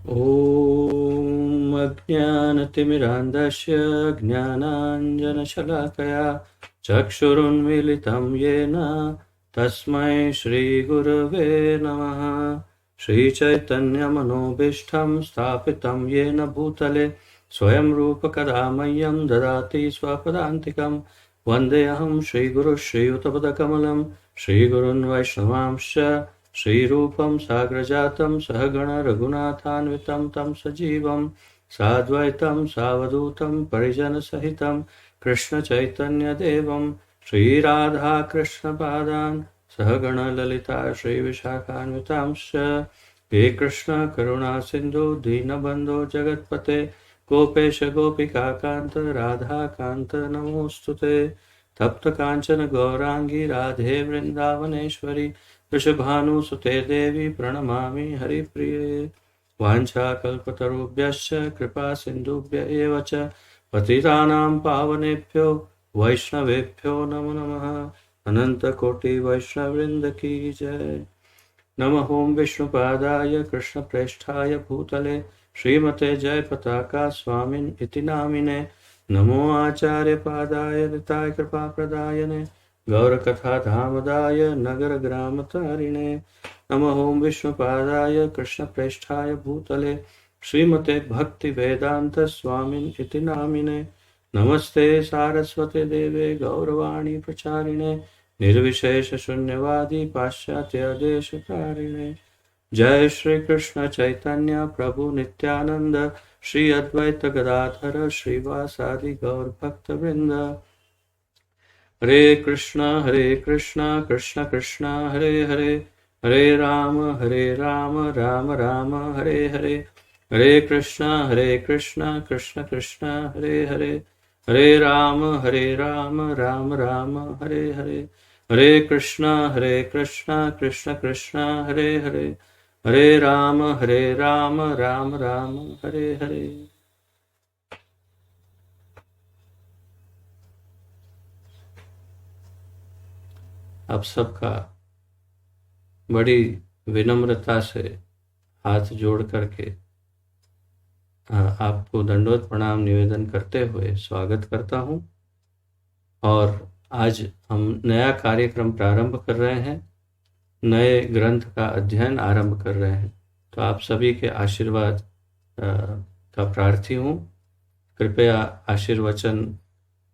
ॐ अज्ञानतिमिरान्धस्य ज्ञानाञ्जनशलाकया चक्षुरुन्मीलितं येन तस्मै श्रीगुरवे नमः। श्रीचैतन्यमनोभीष्टं स्थापितं येन भूतले स्वयं रूपकदा मह्यं ददाति स्वपदान्तिकं। वन्देऽहं श्रीगुरुः श्रीयुतपदकमलं श्रीगुरून् वैष्णवांश्च श्रीरूपं साग्रजातं सहगण रघुनाथान्वितं तं सजीवं साद्वैतं सावधूतं परिजनसहितं कृष्णचैतन्यदेवं श्रीराधाकृष्णपादान् सहगण ललिता श्रीविशाखान्वितांश्च। हे कृष्ण करुणा सिन्धु दीनबन्धो जगत्पते गोपेश गोपिकान्त राधाकान्त नमोऽस्तुते। तप्त काञ्चन गौराङ्गी राधे वृन्दावनेश्वरी वृषभानुसुते देवी प्रणमामि हरिप्रिये। वाञ्छाकल्पतरुभ्यश्च कृपा सिन्धुभ्य एव च पतितानां पावनेभ्यो वैष्णवेभ्यो नमो नमः। अनन्तकोटि वैष्णववृन्द की जय। नमः ओं विष्णुपादाय कृष्णप्रेष्ठाय भूतले श्रीमते जयपताका स्वामिन् इति नामिने। नमो आचार्यपादाय निताय कृपाप्रदायने गौरकथाधामदाय नगरग्रामतारिणे। नमः ओं विष्णुपादाय कृष्णप्रेष्ठाय भूतले श्रीमते भक्तिवेदान्त स्वामिन् इति नामिने। नमस्ते सारस्वते देवे गौरवाणी प्रचारिणे निर्विशेष शून्यवादी पाश्चात्य देशकारिणे। जय श्री कृष्ण चैतन्य प्रभु नित्यानंद श्री अद्वैत गदाधर श्रीवासादि गौर भक्त वृंद। हरे कृष्णा कृष्ण कृष्ण हरे हरे हरे राम राम राम हरे हरे। हरे कृष्णा कृष्ण कृष्ण हरे हरे हरे राम राम राम हरे हरे। हरे कृष्णा कृष्ण कृष्ण हरे हरे हरे राम राम राम हरे हरे। आप सबका बड़ी विनम्रता से हाथ जोड़ करके आपको दंडवत प्रणाम निवेदन करते हुए स्वागत करता हूं। और आज हम नया कार्यक्रम प्रारंभ कर रहे हैं, नए ग्रंथ का अध्ययन आरंभ कर रहे हैं। तो आप सभी के आशीर्वाद का प्रार्थी हूँ। कृपया आशीर्वचन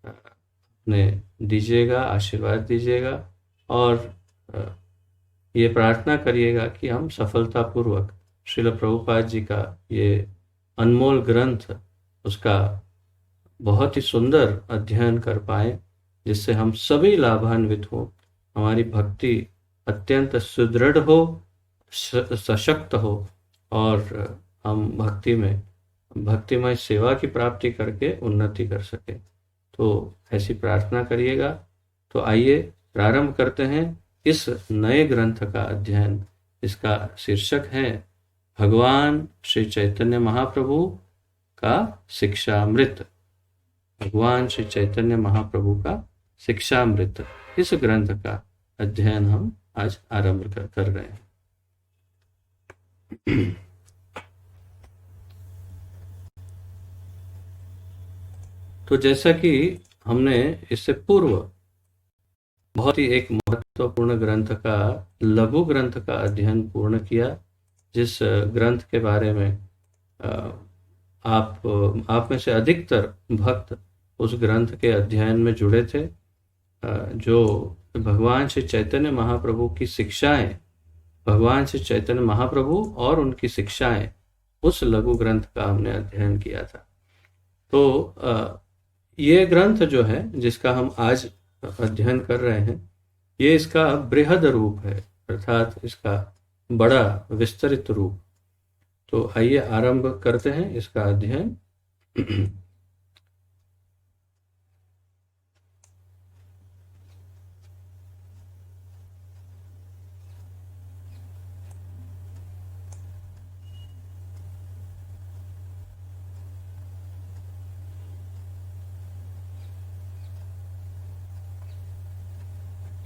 अपने दीजिएगा, आशीर्वाद दीजिएगा और ये प्रार्थना करिएगा कि हम सफलतापूर्वक श्रील प्रभुपाद जी का ये अनमोल ग्रंथ उसका बहुत ही सुंदर अध्ययन कर पाएं, जिससे हम सभी लाभान्वित हो, हमारी भक्ति अत्यंत सुदृढ़ हो, सशक्त हो और हम भक्तिमय सेवा की प्राप्ति करके उन्नति कर सके। तो ऐसी प्रार्थना करिएगा। तो आइए प्रारंभ करते हैं इस नए ग्रंथ का अध्ययन। इसका शीर्षक है भगवान श्री चैतन्य महाप्रभु का शिक्षामृत। भगवान श्री चैतन्य महाप्रभु का शिक्षामृत, इस ग्रंथ का अध्ययन हम आज आरंभ कर रहे हैं। तो जैसा कि हमने इससे पूर्व बहुत ही एक महत्वपूर्ण ग्रंथ का, लघु ग्रंथ का अध्ययन पूर्ण किया, जिस ग्रंथ के बारे में आप में से अधिकतर भक्त उस ग्रंथ के अध्ययन में जुड़े थे, जो भगवान श्री चैतन्य महाप्रभु की शिक्षाएं, भगवान श्री चैतन्य महाप्रभु और उनकी शिक्षाएं, उस लघु ग्रंथ का हमने अध्ययन किया था। तो ये ग्रंथ जो है, जिसका हम आज अध्ययन कर रहे हैं, ये इसका बृहद रूप है, अर्थात इसका बड़ा विस्तृत रूप। तो आइए आरंभ करते हैं इसका अध्ययन।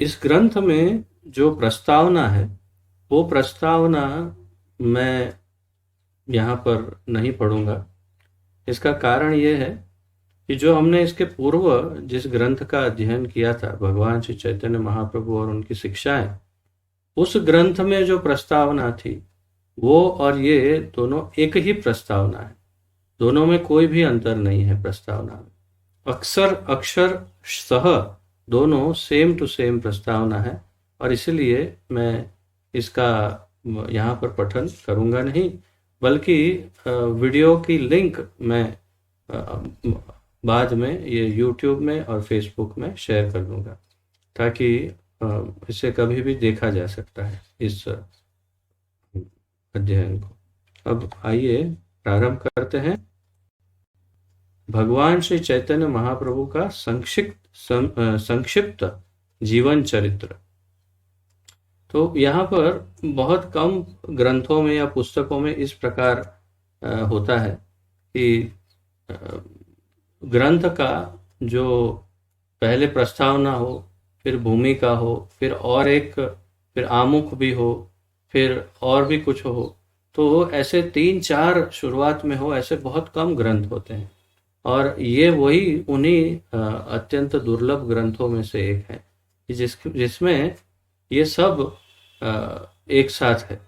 इस ग्रंथ में जो प्रस्तावना है, वो प्रस्तावना मैं यहाँ पर नहीं पढ़ूंगा। इसका कारण ये है कि जो हमने इसके पूर्व जिस ग्रंथ का अध्ययन किया था, भगवान श्री चैतन्य महाप्रभु और उनकी शिक्षाएं, उस ग्रंथ में जो प्रस्तावना थी वो और ये दोनों एक ही प्रस्तावना है। दोनों में कोई भी अंतर नहीं है प्रस्तावना में। अक्षर अक्षर सह दोनों सेम टू सेम प्रस्तावना है, और इसलिए मैं इसका यहाँ पर पठन करूँगा नहीं, बल्कि वीडियो की लिंक मैं बाद में ये YouTube में और Facebook में शेयर कर दूंगा, ताकि इसे कभी भी देखा जा सकता है इस अध्ययन को। अब आइए प्रारंभ करते हैं। भगवान श्री चैतन्य महाप्रभु का संक्षिप्त जीवन चरित्र। तो यहाँ पर बहुत कम ग्रंथों में या पुस्तकों में इस प्रकार होता है कि ग्रंथ का जो पहले प्रस्तावना हो, फिर भूमिका हो, फिर आमुख भी हो, फिर और भी कुछ हो, तो ऐसे 3-4 शुरुआत में हो, ऐसे बहुत कम ग्रंथ होते हैं। और ये वही उन्हीं अत्यंत दुर्लभ ग्रंथों में से एक है जिसमें ये सब एक साथ है।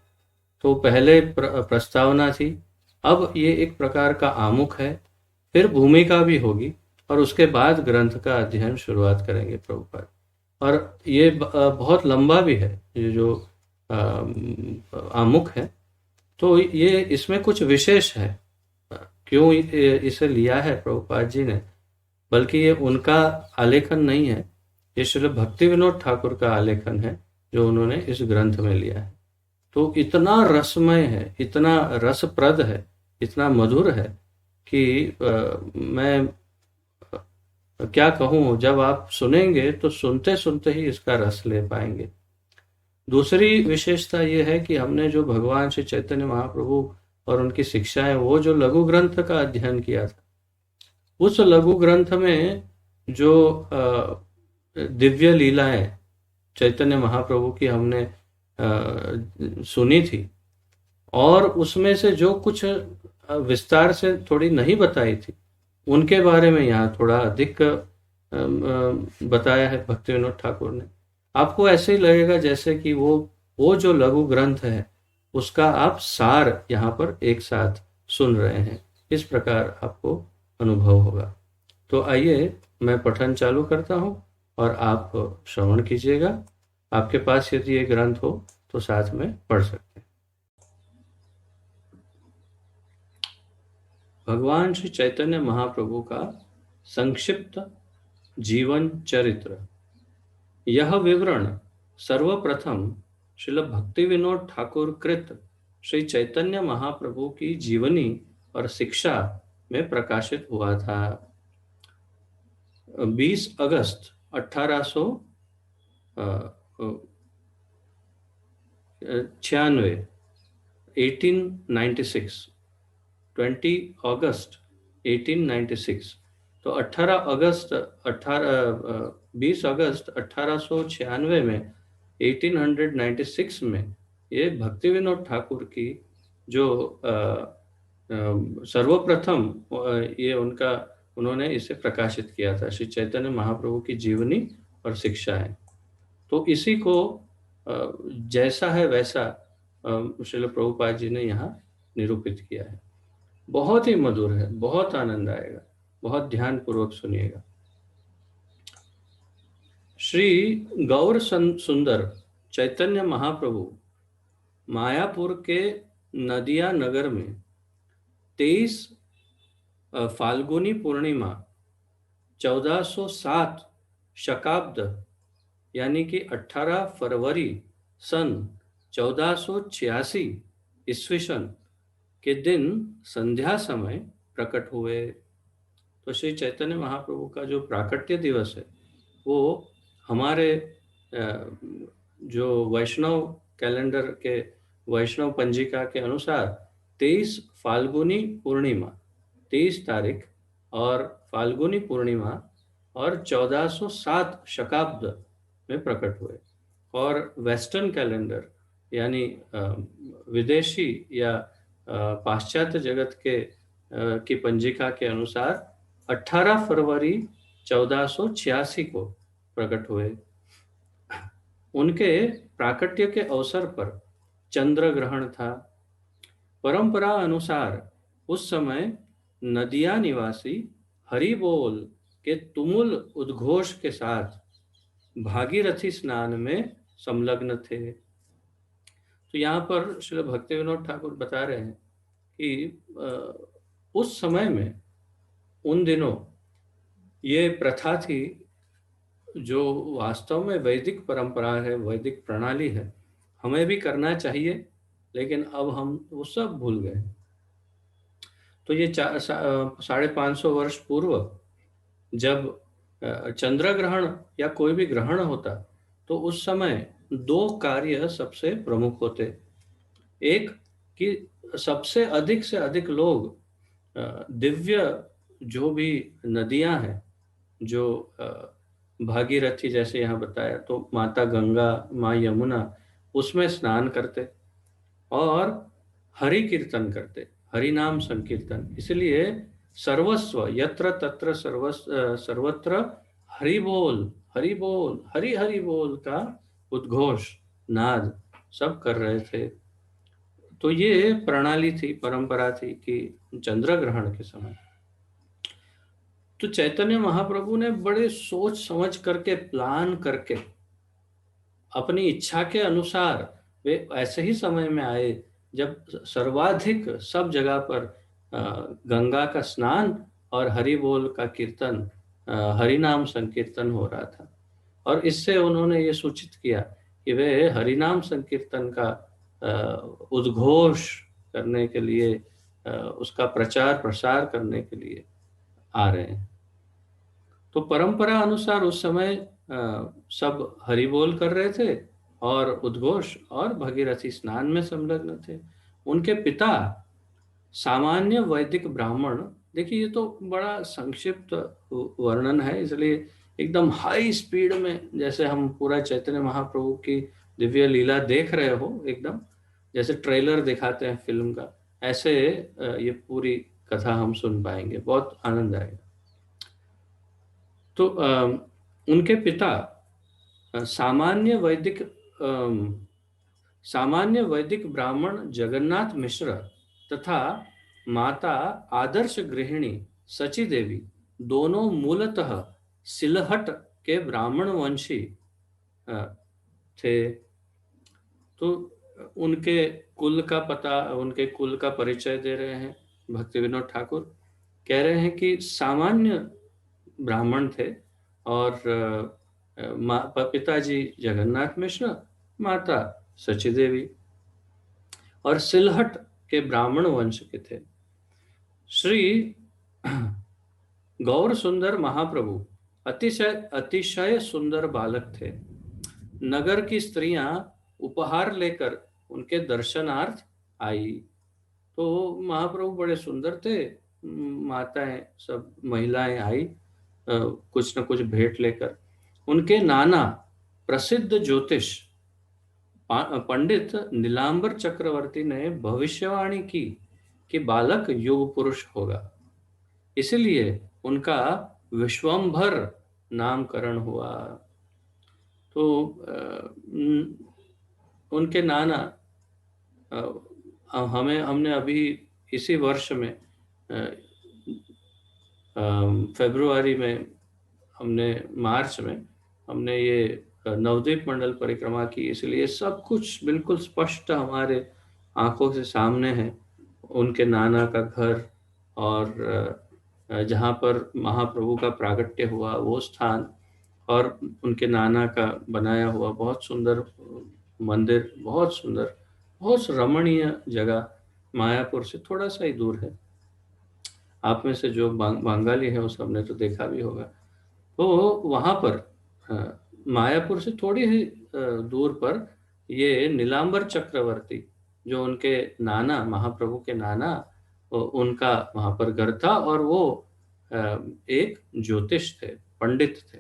तो पहले प्रस्तावना थी, अब ये एक प्रकार का आमुख है, फिर भूमिका भी होगी, और उसके बाद ग्रंथ का अध्ययन शुरुआत करेंगे प्रभुपाद। और ये बहुत लंबा भी है, ये जो आमुख है। तो ये इसमें कुछ विशेष है। क्यों इसे लिया है प्रभुपाद जी ने, बल्कि ये उनका आलेखन नहीं है, ये श्री भक्ति विनोद ठाकुर का आलेखन है जो उन्होंने इस ग्रंथ में लिया है। तो इतना रसमय है, इतना रसप्रद है, इतना मधुर है कि मैं क्या कहूँ, जब आप सुनेंगे तो सुनते सुनते ही इसका रस ले पाएंगे। दूसरी विशेषता ये है कि हमने जो भगवान श्री चैतन्य महाप्रभु और उनकी शिक्षाएं, वो जो लघु ग्रंथ का अध्ययन किया था, उस लघु ग्रंथ में जो दिव्य लीलाएं चैतन्य महाप्रभु की हमने सुनी थी, और उसमें से जो कुछ विस्तार से थोड़ी नहीं बताई थी, उनके बारे में यहाँ थोड़ा अधिक बताया है भक्ति विनोद ठाकुर ने। आपको ऐसे ही लगेगा जैसे कि वो जो लघु ग्रंथ है उसका आप सार यहाँ पर एक साथ सुन रहे हैं, इस प्रकार आपको अनुभव होगा। तो आइए मैं पठन चालू करता हूँ और आप श्रवण कीजिएगा। आपके पास यदि ये ग्रंथ हो तो साथ में पढ़ सकते हैं। भगवान श्री चैतन्य महाप्रभु का संक्षिप्त जीवन चरित्र। यह विवरण सर्वप्रथम श्रील भक्ति विनोद ठाकुर कृत श्री चैतन्य महाप्रभु की जीवनी और शिक्षा में प्रकाशित हुआ था। 20 अगस्त 1896 1896 20 अगस्त 1896। तो 20 अगस्त 1896 में 1896 में ये भक्ति विनोद ठाकुर की जो सर्वप्रथम ये उन्होंने इसे प्रकाशित किया था, श्री चैतन्य महाप्रभु की जीवनी और शिक्षाएं। तो इसी को जैसा है वैसा श्रील प्रभुपाद जी ने यहाँ निरूपित किया है। बहुत ही मधुर है, बहुत आनंद आएगा, बहुत ध्यान पूर्वक सुनिएगा। श्री गौर सुंदर चैतन्य महाप्रभु मायापुर के नदिया नगर में 23 फाल्गुनी पूर्णिमा 1407 शकाब्द यानी कि 18 फरवरी सन 1486 ईस्वी सन के दिन संध्या समय प्रकट हुए। तो श्री चैतन्य महाप्रभु का जो प्राकट्य दिवस है वो हमारे जो वैष्णव कैलेंडर के वैष्णव पंजिका के अनुसार 23 फाल्गुनी पूर्णिमा 23 तारीख और फाल्गुनी पूर्णिमा और 1407 शकाब्द में प्रकट हुए। और वेस्टर्न कैलेंडर यानी विदेशी या पाश्चात्य जगत के की पंजिका के अनुसार 18 फरवरी 1486 को प्रकट हुए। उनके प्राकट्य के अवसर पर चंद्र ग्रहण था। परंपरा अनुसार उस समय नदिया निवासी हरि बोल के तुमुल उद्घोष के साथ भागीरथी स्नान में संलग्न थे। तो यहाँ पर श्री भक्तिविनोद ठाकुर बता रहे हैं कि उस समय में, उन दिनों ये प्रथा थी जो वास्तव में वैदिक परंपरा है, वैदिक प्रणाली है, हमें भी करना चाहिए, लेकिन अब हम वो सब भूल गए। तो ये 550 वर्ष पूर्व जब चंद्र ग्रहण या कोई भी ग्रहण होता, तो उस समय दो कार्य सबसे प्रमुख होते। एक कि सबसे अधिक से अधिक लोग दिव्य जो भी नदियां हैं, जो भागीरथी जैसे यहाँ बताया, तो माता गंगा, माँ यमुना, उसमें स्नान करते और हरि कीर्तन करते, हरि नाम संकीर्तन। इसलिए सर्वस्व यत्र तत्र सर्वत्र हरि बोल, हरि बोल, हरि हरि बोल का उद्घोष, नाद सब कर रहे थे। तो ये प्रणाली थी, परंपरा थी कि चंद्र ग्रहण के समय तो चैतन्य महाप्रभु ने बड़े सोच समझ करके, प्लान करके, अपनी इच्छा के अनुसार वे ऐसे ही समय में आए जब सर्वाधिक सब जगह पर गंगा का स्नान और हरि बोल का कीर्तन, हरि नाम संकीर्तन हो रहा था। और इससे उन्होंने ये सूचित किया कि वे हरि नाम संकीर्तन का उद्घोष करने के लिए, उसका प्रचार प्रसार करने के लिए आ रहे हैं। तो परंपरा अनुसार उस समय सब हरि बोल कर रहे थे और उद्घोष और भगीरथी स्नान में संलग्न थे। उनके पिता सामान्य वैदिक ब्राह्मण, देखिए ये तो बड़ा संक्षिप्त वर्णन है, इसलिए एकदम हाई स्पीड में जैसे हम पूरा चैतन्य महाप्रभु की दिव्य लीला देख रहे हो, एकदम जैसे ट्रेलर दिखाते हैं फिल्म का, ऐसे ये पूरी कथा हम सुन पाएंगे, बहुत आनंद आएगा। तो उनके पिता सामान्य वैदिक ब्राह्मण जगन्नाथ मिश्र तथा माता आदर्श गृहिणी सची देवी दोनों मूलतः सिलहट के ब्राह्मण वंशी थे। तो उनके कुल का पता, उनके कुल का परिचय दे रहे हैं भक्ति विनोद ठाकुर। कह रहे हैं कि सामान्य ब्राह्मण थे और पिताजी जगन्नाथ मिश्र, माता सची देवी, और सिलहट के ब्राह्मण वंश के थे। श्री गौर सुंदर महाप्रभु अतिशय अतिशय सुंदर बालक थे। नगर की स्त्रियां उपहार लेकर उनके दर्शनार्थ आई। तो महाप्रभु बड़े सुंदर थे, माताएं सब महिलाएं आई कुछ न कुछ भेंट लेकर। उनके नाना प्रसिद्ध ज्योतिष पंडित नीलांबर चक्रवर्ती ने भविष्यवाणी की कि बालक युग पुरुष होगा, इसलिए उनका विश्वंभर नामकरण हुआ। तो उनके नाना हमने अभी इसी वर्ष में फरवरी में, हमने मार्च में हमने ये नवद्वीप मंडल परिक्रमा की, इसलिए सब कुछ बिल्कुल स्पष्ट हमारे आंखों से सामने है। उनके नाना का घर और जहाँ पर महाप्रभु का प्रागट्य हुआ वो स्थान, और उनके नाना का बनाया हुआ बहुत सुंदर मंदिर, बहुत सुंदर, बहुत रमणीय जगह, मायापुर से थोड़ा सा ही दूर है। आप में से जो बंगाली है उस सबने तो देखा भी होगा। तो वहाँ पर मायापुर से थोड़ी ही दूर पर ये नीलांबर चक्रवर्ती, जो उनके नाना, महाप्रभु के नाना, उनका वहाँ पर घर था, और वो एक ज्योतिष थे, पंडित थे,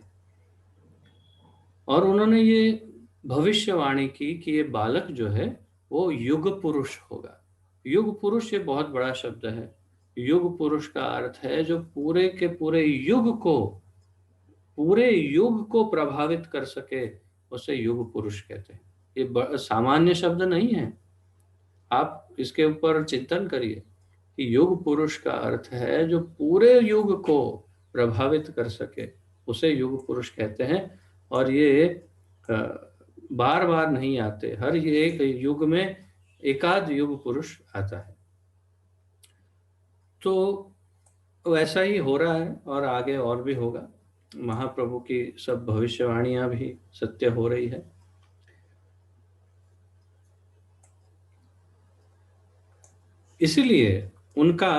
और उन्होंने ये भविष्यवाणी की कि ये बालक जो है वो युग पुरुष होगा, युग पुरुष ये बहुत बड़ा शब्द है। युग पुरुष का अर्थ है जो पूरे के पूरे युग को प्रभावित कर सके, उसे युग पुरुष कहते हैं। ये सामान्य शब्द नहीं है। आप इसके ऊपर चिंतन करिए कि युग पुरुष का अर्थ है जो पूरे युग को प्रभावित कर सके, उसे युग पुरुष कहते हैं। और ये बार बार नहीं आते, हर ये एक युग में एकाध युग पुरुष आता है। तो वैसा ही हो रहा है और आगे और भी होगा। महाप्रभु की सब भविष्यवाणियां भी सत्य हो रही है। इसीलिए उनका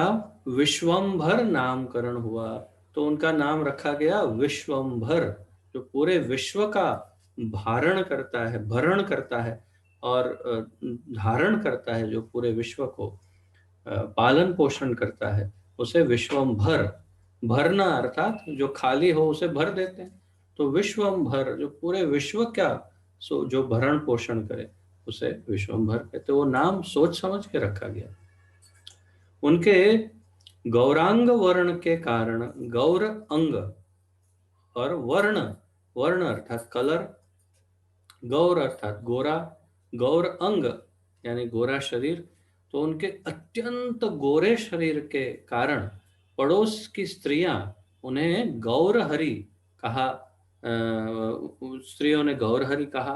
विश्वंभर नामकरण हुआ। तो उनका नाम रखा गया विश्वंभर, जो पूरे विश्व का भारण करता है, भरण करता है और धारण करता है, जो पूरे विश्व को पालन पोषण करता है, उसे विश्वंभर। भरना अर्थात जो खाली हो उसे भर देते हैं। तो विश्वंभर जो पूरे विश्व का जो भरण पोषण करे, उसे विश्वंभर कहते। वो नाम सोच समझ के रखा गया। उनके गौरांग वर्ण के कारण, गौर अंग और वर्ण, वर्ण अर्थात कलर, गौर अर्थात गोरा, गौर अंग यानी गोरा शरीर। तो उनके अत्यंत गोरे शरीर के कारण पड़ोस की स्त्रियां उन्हें गौरहरि कहा, स्त्रियों ने गौरहरि कहा।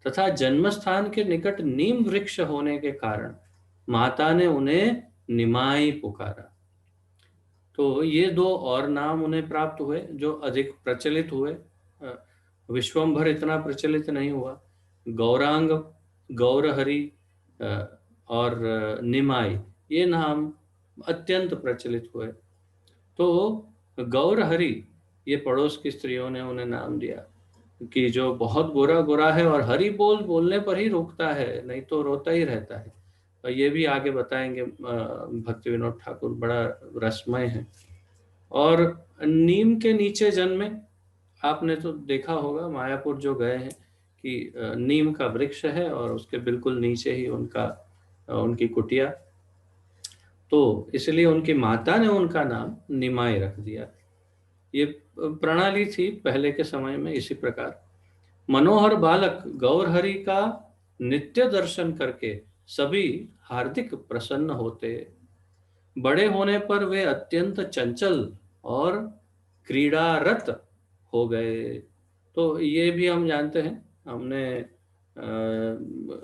तथा जन्मस्थान के निकट नीम वृक्ष होने के कारण माता ने उन्हें निमाई पुकारा। तो ये दो और नाम उन्हें प्राप्त हुए जो अधिक प्रचलित हुए। विश्वंभर इतना प्रचलित नहीं हुआ। गौरांग, गौरहरि और निमाई, ये नाम अत्यंत प्रचलित हुए। तो गौरहरि ये पड़ोस की स्त्रियों ने उन्हें नाम दिया कि जो बहुत गोरा गोरा है और हरि बोलने पर ही रुकता है, नहीं तो रोता ही रहता है। और ये भी आगे बताएंगे भक्ति विनोद ठाकुर, बड़ा रसमय है। और नीम के नीचे जन्मे, आपने तो देखा होगा मायापुर जो गए हैं कि नीम का वृक्ष है और उसके बिल्कुल नीचे ही उनकी कुटिया। तो इसलिए उनकी माता ने उनका नाम निमाई रख दिया। ये प्रणाली थी पहले के समय में। इसी प्रकार मनोहर बालक गौरहरि का नित्य दर्शन करके सभी हार्दिक प्रसन्न होते। बड़े होने पर वे अत्यंत चंचल और क्रीड़ारत हो गए। तो ये भी हम जानते हैं, हमने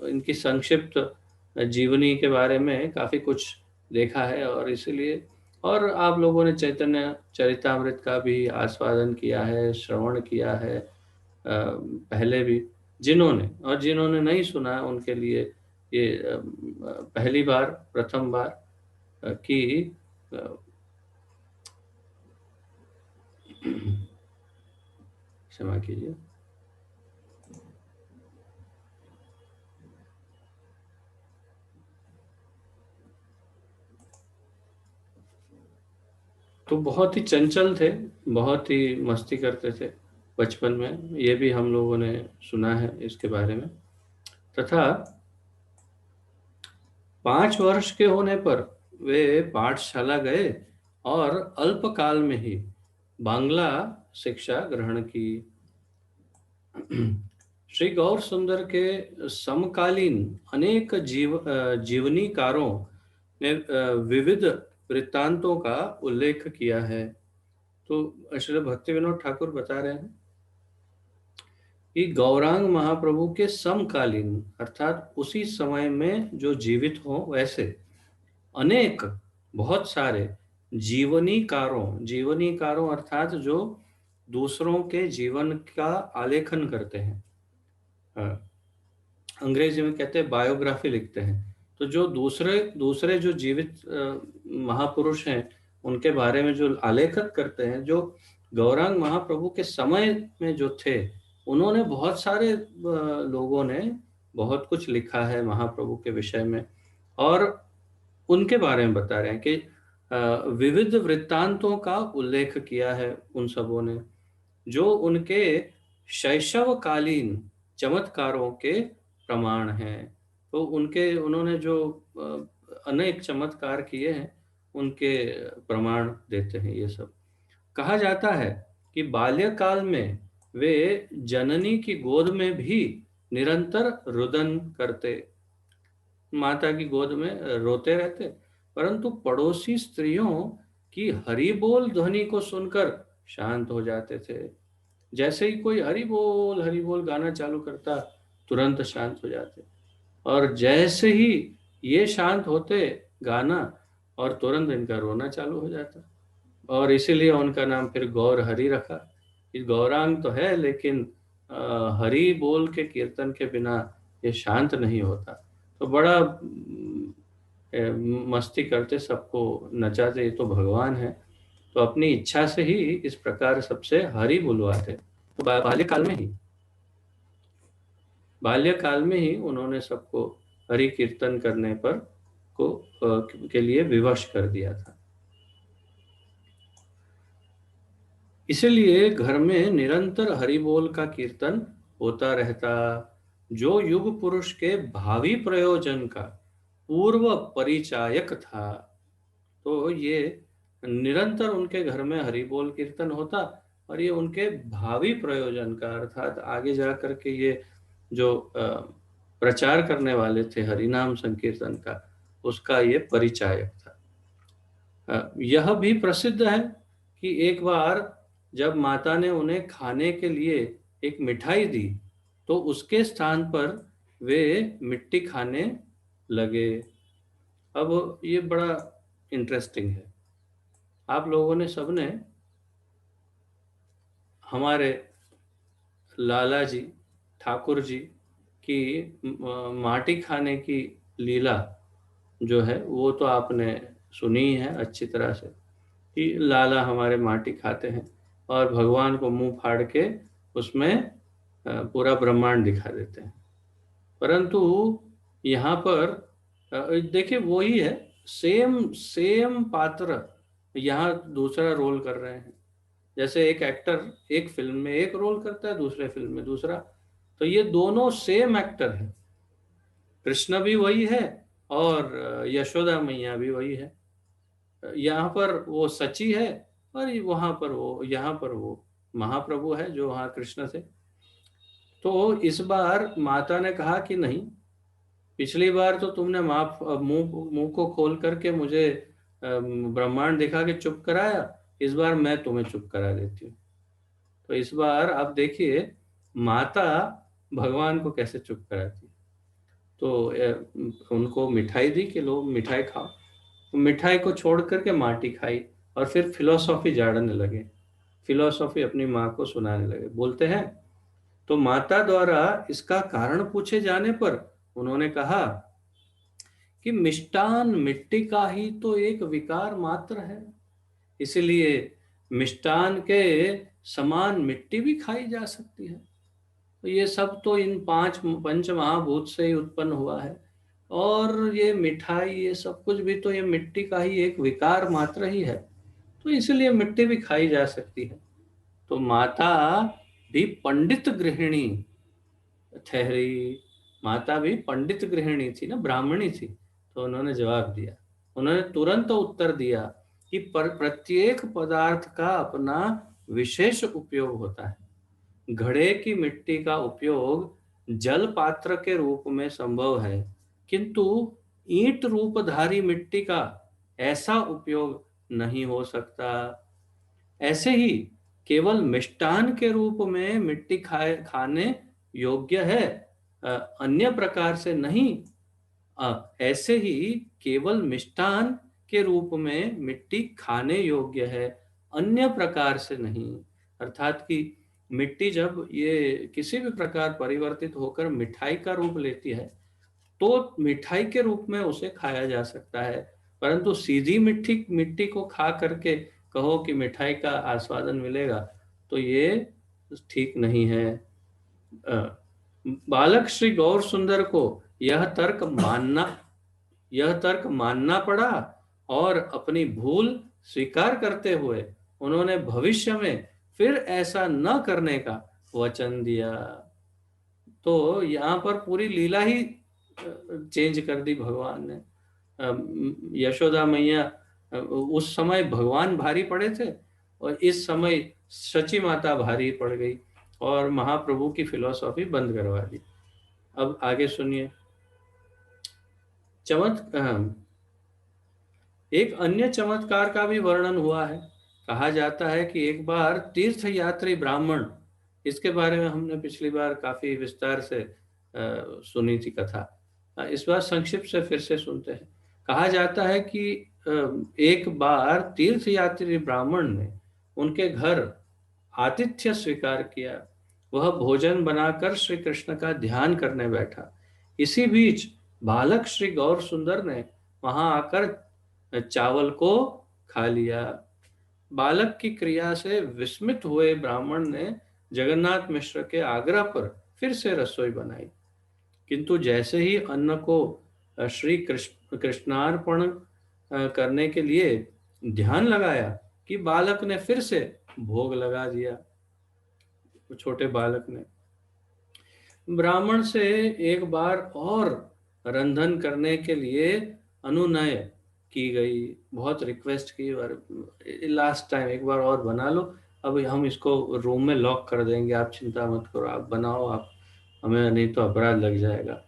इनकी संक्षिप्त जीवनी के बारे में काफ़ी कुछ देखा है। और इसीलिए, और आप लोगों ने चैतन्य चरितामृत का भी आस्वादन किया है, श्रवण किया है पहले भी। जिन्होंने नहीं सुना उनके लिए ये पहली बार, प्रथम बार की क्षमा कीजिए। तो बहुत ही चंचल थे, बहुत ही मस्ती करते थे बचपन में, ये भी हम लोगों ने सुना है इसके बारे में। तथा 5 वर्ष के होने पर वे पाठशाला गए और अल्पकाल में ही बांग्ला शिक्षा ग्रहण की। श्री गौर सुंदर के समकालीन अनेक जीवनीकारों ने विविध वृत्तांतों का उल्लेख किया है। तो श्री भक्ति विनोद ठाकुर बता रहे हैं कि गौरांग महाप्रभु के समकालीन अर्थात उसी समय में जो जीवित हों वैसे अनेक, बहुत सारे जीवनीकारों अर्थात जो दूसरों के जीवन का आलेखन करते हैं, अंग्रेजी में कहते हैं बायोग्राफी लिखते हैं। तो जो दूसरे जो जीवित महापुरुष हैं उनके बारे में जो आलेखन करते हैं, जो गौरांग महाप्रभु के समय में जो थे, उन्होंने बहुत सारे लोगों ने बहुत कुछ लिखा है महाप्रभु के विषय में। और उनके बारे में बता रहे हैं कि विविध वृत्तांतों का उल्लेख किया है उन सबों ने, जो उनके शैशवकालीन चमत्कारों के प्रमाण हैं। तो उन्होंने जो अनेक चमत्कार किए हैं, उनके प्रमाण देते हैं ये सब। कहा जाता है कि बाल्यकाल में वे जननी की गोद में भी निरंतर रुदन करते, माता की गोद में रोते रहते, परंतु पड़ोसी स्त्रियों की हरि बोल ध्वनि को सुनकर शांत हो जाते थे। जैसे ही कोई हरि बोल गाना चालू करता, तुरंत शांत हो जाते। और जैसे ही ये शांत होते गाना, और तुरंत इनका रोना चालू हो जाता। और इसीलिए उनका नाम फिर गौर हरि रखा। ये गौरांग तो है, लेकिन हरि बोल के कीर्तन के बिना ये शांत नहीं होता। तो बड़ा मस्ती करते, सबको नचाते, ये तो भगवान है। तो अपनी इच्छा से ही इस प्रकार सबसे हरि बुलवाते। तो बाल्यकाल में ही उन्होंने सबको हरि कीर्तन करने पर के लिए विवश कर दिया था। इसलिए घर में निरंतर हरि बोल का कीर्तन होता रहता, जो युग पुरुष के भावी प्रयोजन का पूर्व परिचायक था। तो ये निरंतर उनके घर में हरि बोल कीर्तन होता, और ये उनके भावी प्रयोजन का, अर्थात आगे जा करके ये जो प्रचार करने वाले थे हरिनाम संकीर्तन का, उसका ये परिचायक था। यह भी प्रसिद्ध है कि एक बार जब माता ने उन्हें खाने के लिए एक मिठाई दी, तो उसके स्थान पर वे मिट्टी खाने लगे। अब ये बड़ा इंटरेस्टिंग है। आप लोगों ने सबने हमारे लाला जी, ठाकुर जी की माटी खाने की लीला जो है, वो तो आपने सुनी है अच्छी तरह से, कि लाला हमारे माटी खाते हैं और भगवान को मुंह फाड़ के उसमें पूरा ब्रह्मांड दिखा देते हैं। परंतु यहाँ पर देखिए, वही है, सेम सेम पात्र यहाँ दूसरा रोल कर रहे हैं। जैसे एक एक्टर एक फिल्म में एक रोल करता है, दूसरे फिल्म में दूसरा, तो ये दोनों सेम एक्टर हैं। कृष्ण भी वही है और यशोदा मैया भी वही है। यहाँ पर वो सची है, और वहां पर वो, यहाँ पर वो महाप्रभु है जो वहां कृष्ण थे। तो इस बार माता ने कहा कि नहीं, पिछली बार तो तुमने माफ मुंह मुंह को खोल करके मुझे ब्रह्मांड दिखा के चुप कराया, इस बार मैं तुम्हें चुप करा देती हूँ। तो इस बार आप देखिए माता भगवान को कैसे चुप कराती है। तो उनको मिठाई दी कि लो मिठाई खाओ, तो मिठाई को छोड़ करके माटी खाई, और फिर फिलोसॉफी झाड़ने लगे, फिलोसॉफी अपनी माँ को सुनाने लगे। बोलते हैं, तो माता द्वारा इसका कारण पूछे जाने पर उन्होंने कहा कि मिष्टान मिट्टी का ही तो एक विकार मात्र है, इसलिए मिष्टान के समान मिट्टी भी खाई जा सकती है। तो ये सब तो इन पांच पंच महाभूत से ही उत्पन्न हुआ है, और ये मिठाई ये सब कुछ भी तो ये मिट्टी का ही एक विकार मात्र ही है, तो इसलिए मिट्टी भी खाई जा सकती है। तो माता भी पंडित गृहिणी ठहरी, माता भी पंडित गृहिणी थी ना, ब्राह्मणी थी। तो उन्होंने जवाब दिया, उन्होंने तुरंत उत्तर दिया कि प्रत्येक पदार्थ का अपना विशेष उपयोग होता है। घड़े की मिट्टी का उपयोग जल पात्र के रूप में संभव है, किंतु ईंट रूपधारी मिट्टी का ऐसा उपयोग नहीं हो सकता। ऐसे ही केवल मिष्टान के रूप में मिट्टी खाने योग्य है, अन्य प्रकार से नहीं। ऐसे ही केवल मिष्टान के रूप में मिट्टी खाने योग्य है, अन्य प्रकार से नहीं। अर्थात कि मिट्टी जब ये किसी भी प्रकार परिवर्तित होकर मिठाई का रूप लेती है, तो मिठाई के रूप में उसे खाया जा सकता है, परंतु सीधी मिट्टी मिट्टी को खा करके कहो कि मिठाई का आस्वादन मिलेगा, तो ये ठीक नहीं है। बालक श्री गौर सुंदर को यह तर्क मानना पड़ा, और अपनी भूल स्वीकार करते हुए उन्होंने भविष्य में फिर ऐसा न करने का वचन दिया। तो यहाँ पर पूरी लीला ही चेंज कर दी भगवान ने। यशोदा मैया उस समय भगवान भारी पड़े थे, और इस समय सची माता भारी पड़ गई और महाप्रभु की फिलॉसफी बंद करवा दी। अब आगे सुनिए। एक अन्य चमत्कार का भी वर्णन हुआ है। कहा जाता है कि एक बार तीर्थ यात्री ब्राह्मण, इसके बारे में हमने पिछली बार काफी विस्तार से सुनी थी कथा, इस बार संक्षिप्त से फिर से सुनते हैं। कहा जाता है कि एक बार तीर्थ यात्री ब्राह्मण ने उनके घर आतिथ्य स्वीकार किया। वह भोजन बनाकर श्री कृष्ण का ध्यान करने बैठा। इसी बीच बालक श्री गौर सुंदर ने वहां आकर चावल को खा लिया। बालक की क्रिया से विस्मित हुए ब्राह्मण ने जगन्नाथ मिश्र के आग्रह पर फिर से रसोई बनाई, किंतु जैसे ही अन्न को श्री कृष्णार्पण करने के लिए ध्यान लगाया कि बालक ने फिर से भोग लगा दिया। छोटे बालक ने ब्राह्मण से एक बार और रंधन करने के लिए अनुनय की गई, बहुत रिक्वेस्ट की, और लास्ट टाइम एक बार और बना लो, अब हम इसको रूम में लॉक कर देंगे, आप चिंता मत करो, आप बनाओ, आप, हमें नहीं तो अपराध लग जाएगा।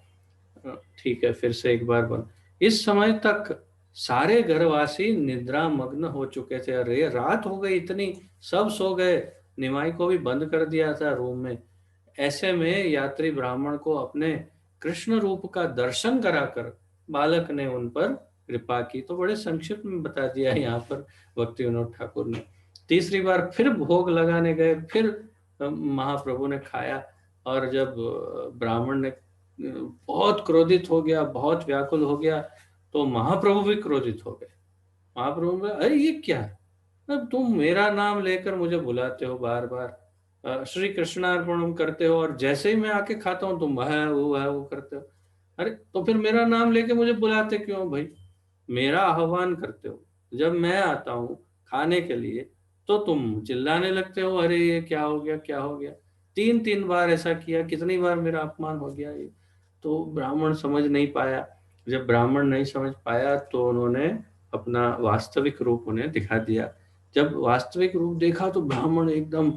ठीक है, फिर से एक बार बन। इस समय तक सारे घरवासी निद्रा मग्न हो चुके थे। अरे रात हो गई इतनी, सब सो गए, निमाई को भी बंद कर दिया था रूम में। ऐसे में यात्री ब्राह्मण को अपने कृष्ण रूप का दर्शन कराकर बालक ने उन पर कृपा की। तो बड़े संक्षिप्त में बता दिया है यहाँ पर भक्ति विनोद ठाकुर ने। तीसरी बार फिर भोग लगाने गए, फिर महाप्रभु ने खाया, और जब ब्राह्मण ने बहुत क्रोधित हो गया, बहुत व्याकुल हो गया, तो महाप्रभु भी क्रोधित हो गए। महाप्रभु ने, अरे ये क्या है, अब तुम मेरा नाम लेकर मुझे बुलाते हो बार बार, श्री कृष्णार्पणम करते हो, और जैसे ही मैं आके खाता हूँ तुम है वो करते हो। अरे तो फिर मेरा नाम लेके मुझे बुलाते क्यों हो भाई? मेरा आह्वान करते हो, जब मैं आता हूँ खाने के लिए तो तुम चिल्लाने लगते हो, अरे ये क्या हो गया, क्या हो गया। तीन तीन बार ऐसा किया, कितनी बार मेरा अपमान हो गया ये। तो ब्राह्मण समझ नहीं पाया। जब ब्राह्मण नहीं समझ पाया तो उन्होंने अपना वास्तविक रूप उन्हें दिखा दिया। जब वास्तविक रूप देखा तो ब्राह्मण एकदम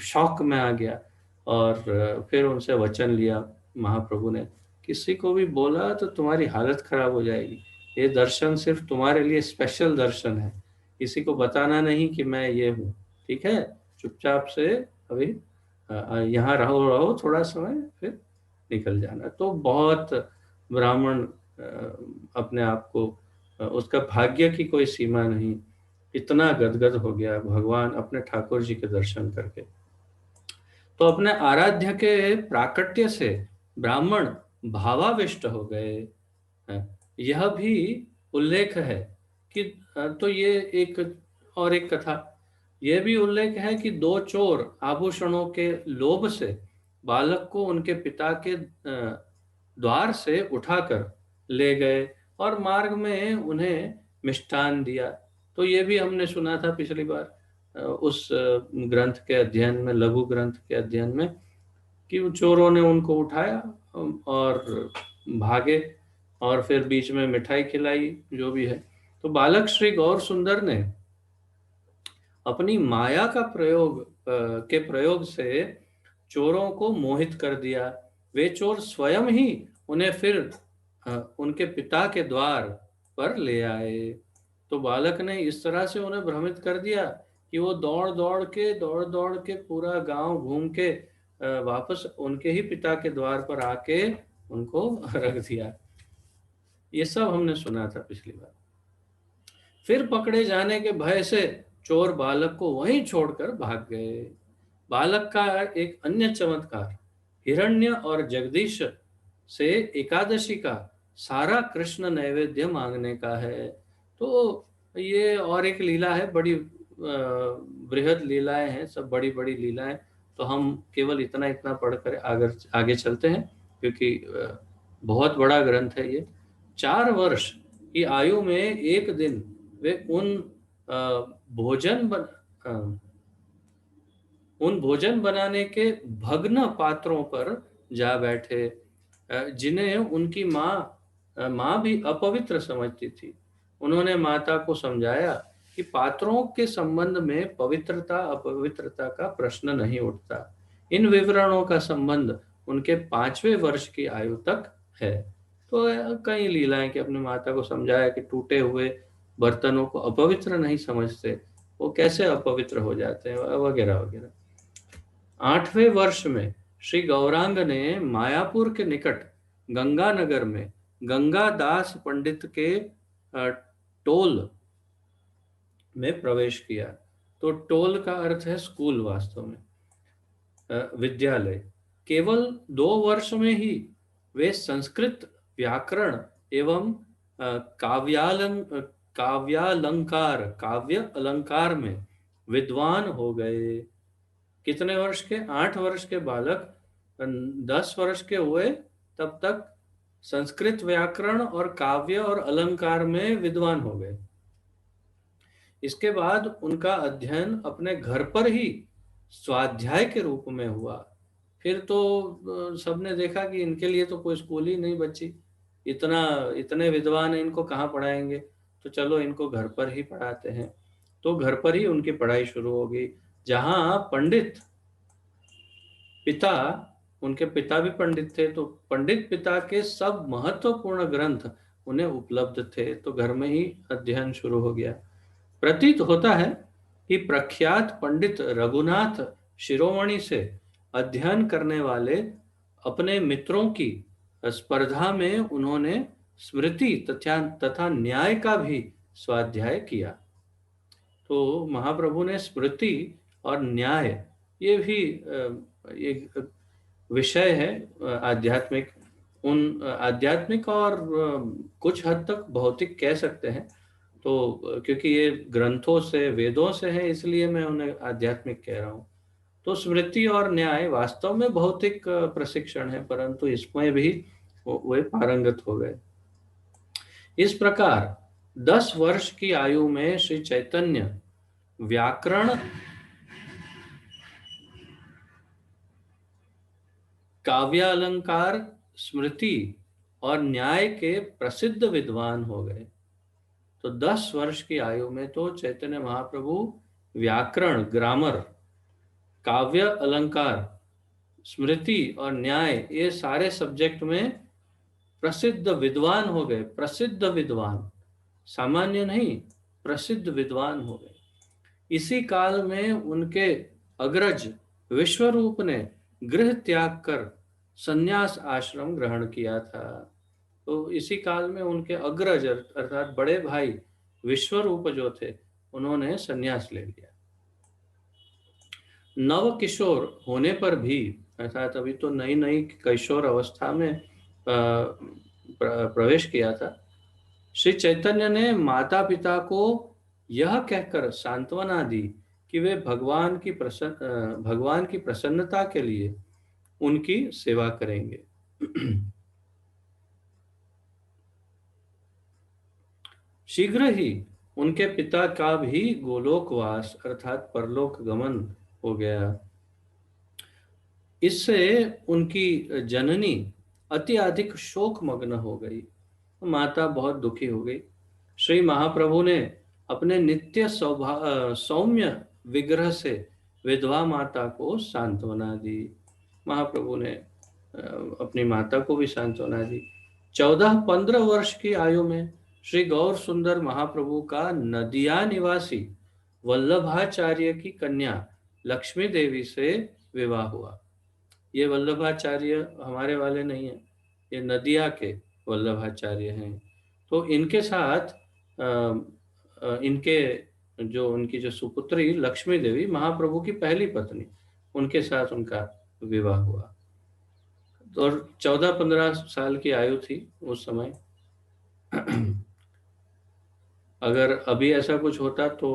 शॉक में आ गया, और फिर उनसे वचन लिया महाप्रभु ने, किसी को भी बोला तो तुम्हारी हालत खराब हो जाएगी। ये दर्शन सिर्फ तुम्हारे लिए स्पेशल दर्शन है, किसी को बताना नहीं कि मैं ये हूँ, ठीक है? चुपचाप से अभी यहाँ रहो रहो थोड़ा समय, फिर निकल जाना। तो बहुत ब्राह्मण अपने आप को, उसका भाग्य की कोई सीमा नहीं, इतना गदगद हो गया भगवान अपने ठाकुर जी के दर्शन करके। तो अपने आराध्य के प्राकट्य से ब्राह्मण भावाविष्ट हो गए हैं। यह भी उल्लेख है कि तो ये एक और एक कथा, यह भी उल्लेख है कि दो चोर आभूषणों के लोभ से बालक को उनके पिता के द्वार से उठाकर ले गए और मार्ग में उन्हें मिष्ठान दिया। तो ये भी हमने सुना था पिछली बार उस ग्रंथ के अध्ययन में, लघु ग्रंथ के अध्ययन में, कि उन चोरों ने उनको उठाया और भागे, और फिर बीच में मिठाई खिलाई, जो भी है। तो बालक श्री गौर सुंदर ने अपनी माया का प्रयोग से चोरों को मोहित कर दिया। वे चोर स्वयं ही उन्हें फिर उनके पिता के द्वार पर ले आए। तो बालक ने इस तरह से उन्हें भ्रमित कर दिया कि वो दौड़ दौड़ के पूरा गांव घूम के वापस उनके ही पिता के द्वार पर आके उनको रख दिया। ये सब हमने सुना था पिछली बार। फिर पकड़े जाने के भय से चोर बालक को वहीं छोड़कर भाग गए। बालक का एक अन्य चमत्कार हिरण्य और जगदीश से एकादशी का सारा कृष्ण नैवेद्य मांगने का है। तो ये और एक लीला है, बड़ी बृहद लीलाएं हैं, सब बड़ी बड़ी लीलाएं। तो हम केवल इतना इतना पढ़कर आगे चलते हैं, क्योंकि बहुत बड़ा ग्रंथ है ये। 4 वर्ष की आयु में एक दिन वे उन भोजन बनाने के भग्न पात्रों पर जा बैठे, जिन्हें उनकी माँ माँ भी अपवित्र समझती थी। उन्होंने माता को समझाया कि पात्रों के संबंध में पवित्रता अपवित्रता का प्रश्न नहीं उठता। इन विवरणों का संबंध उनके 5वें वर्ष की आयु तक है। तो कई लीलाएं कि अपनी माता को समझाया कि टूटे हुए बर्तनों को अपवित्र नहीं समझते, वो कैसे अपवित्र हो जाते हैं, वगैरह वगैरह। 8वें वर्ष में श्री गौरांग ने मायापुर के निकट गंगानगर में गंगादास पंडित के टोल में प्रवेश किया। तो टोल का अर्थ है स्कूल, वास्तव में विद्यालय। केवल 2 वर्ष में ही वे संस्कृत व्याकरण एवं काव्य अलंकार में विद्वान हो गए। कितने वर्ष के? 8 वर्ष के बालक 10 वर्ष के हुए तब तक संस्कृत व्याकरण और काव्य और अलंकार में विद्वान हो गए। इसके बाद उनका अध्ययन अपने घर पर ही स्वाध्याय के रूप में हुआ। फिर तो सबने देखा कि इनके लिए तो कोई स्कूल ही नहीं बची, इतने विद्वान हैं, इनको कहाँ पढ़ाएंगे, तो चलो इनको घर पर ही पढ़ाते हैं। तो घर पर ही उनकी पढ़ाई शुरू होगी, जहाँ पंडित पिता, उनके पिता भी पंडित थे, तो पंडित पिता के सब महत्वपूर्ण ग्रंथ उन्हें उपलब्ध थे। तो घर में ही अध्ययन शुरू हो गया। प्रतीत होता है कि प्रख्यात पंडित रघुनाथ शिरोमणि से अध्ययन करने वाले अपने मित्रों की स्पर्धा में उन्होंने स्मृति तथा न्याय का भी स्वाध्याय किया। तो महाप्रभु ने स्मृति और न्याय, ये भी एक विषय है आध्यात्मिक, उन आध्यात्मिक और कुछ हद तक भौतिक कह सकते हैं। तो क्योंकि ये ग्रंथों से, वेदों से है, इसलिए मैं उन्हें आध्यात्मिक कह रहा हूँ। तो स्मृति और न्याय वास्तव में भौतिक प्रशिक्षण है, परंतु इसमें भी वे पारंगत हो गए। इस प्रकार 10 वर्ष की आयु में श्री चैतन्य व्याकरण, काव्यालंकार, स्मृति और न्याय के प्रसिद्ध विद्वान हो गए। तो 10 वर्ष की आयु में तो चैतन्य महाप्रभु व्याकरण, ग्रामर, काव्य अलंकार, स्मृति और न्याय, ये सारे सब्जेक्ट में प्रसिद्ध विद्वान हो गए। प्रसिद्ध विद्वान, सामान्य नहीं, प्रसिद्ध विद्वान हो गए। इसी काल में उनके अग्रज विश्वरूप ने गृह त्याग कर संन्यास आश्रम ग्रहण किया था। तो इसी काल में उनके अग्रज अर्थात बड़े भाई विश्वरूप जो थे, उन्होंने संन्यास ले लिया। नव किशोर होने पर भी, अर्थात अभी तो नई नई किशोर अवस्था में प्रवेश किया था, श्री चैतन्य ने माता पिता को यह कहकर सांत्वना दी कि वे भगवान की प्रसन्नता के लिए उनकी सेवा करेंगे। शीघ्र ही उनके पिता का भी गोलोकवास अर्थात परलोक गमन हो गया। इससे उनकी जननी अति अधिक शोक मग्न हो गई। माता बहुत दुखी हो गई। श्री महाप्रभु ने अपने नित्य सौम्य विग्रह से विधवा माता को सांत्वना दी। महाप्रभु ने अपनी माता को भी सांत्वना दी। 14-15 वर्ष की आयु में श्री गौर सुंदर महाप्रभु का नदिया निवासी वल्लभाचार्य की कन्या लक्ष्मी देवी से विवाह हुआ। ये वल्लभाचार्य हमारे वाले नहीं हैं, ये नदिया के वल्लभाचार्य हैं। तो इनके साथ उनकी जो सुपुत्री लक्ष्मी देवी, महाप्रभु की पहली पत्नी, उनके साथ उनका विवाह हुआ। तो 14-15 साल की आयु थी उस समय। अगर अभी ऐसा कुछ होता तो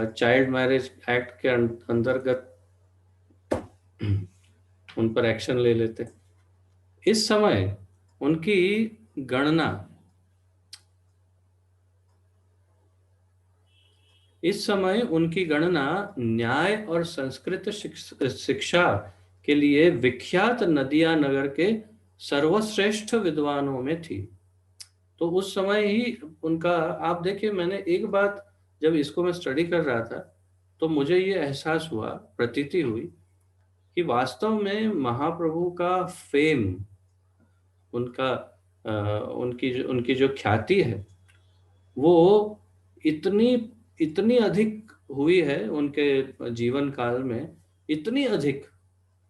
चाइल्ड मैरिज एक्ट के अंतर्गत उन पर एक्शन ले लेते। इस समय उनकी गणना न्याय और संस्कृत शिक्षा के लिए विख्यात नदिया नगर के सर्वश्रेष्ठ विद्वानों में थी। तो उस समय ही उनका, आप देखिए, मैंने एक बात जब इसको मैं स्टडी कर रहा था तो मुझे ये एहसास हुआ, प्रतीति हुई कि वास्तव में महाप्रभु का फेम, उनका उनकी जो ख्याति है वो इतनी इतनी अधिक हुई है उनके जीवन काल में, इतनी अधिक,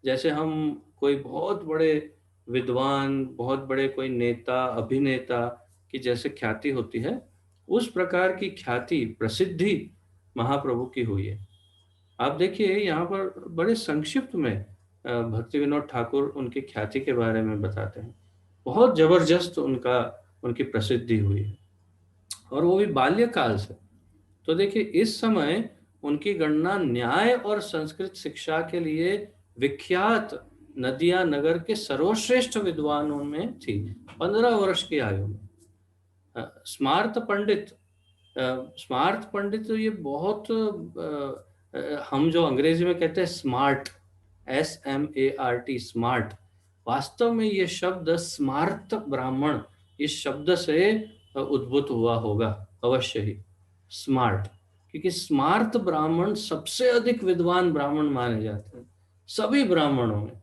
जैसे हम कोई बहुत बड़े विद्वान, बहुत बड़े कोई नेता, अभिनेता की जैसे ख्याति होती है, उस प्रकार की ख्याति, प्रसिद्धि महाप्रभु की हुई है। आप देखिए यहाँ पर बड़े संक्षिप्त में भक्ति विनोद ठाकुर उनकी ख्याति के बारे में बताते हैं। बहुत जबरदस्त उनकी प्रसिद्धि हुई है, और वो भी बाल्यकाल से। तो देखिए इस समय उनकी गणना न्याय और संस्कृत शिक्षा के लिए विख्यात नदिया नगर के सर्वश्रेष्ठ विद्वानों में थी, 15 वर्ष की आयु में। स्मार्त पंडित, स्मार्त पंडित, तो ये बहुत हम जो अंग्रेजी में कहते हैं स्मार्ट, SMART, स्मार्ट, वास्तव में ये शब्द स्मार्त ब्राह्मण इस शब्द से उद्भूत हुआ होगा अवश्य ही, स्मार्ट, क्योंकि स्मार्त ब्राह्मण सबसे अधिक विद्वान ब्राह्मण माने जाते हैं सभी ब्राह्मणों में।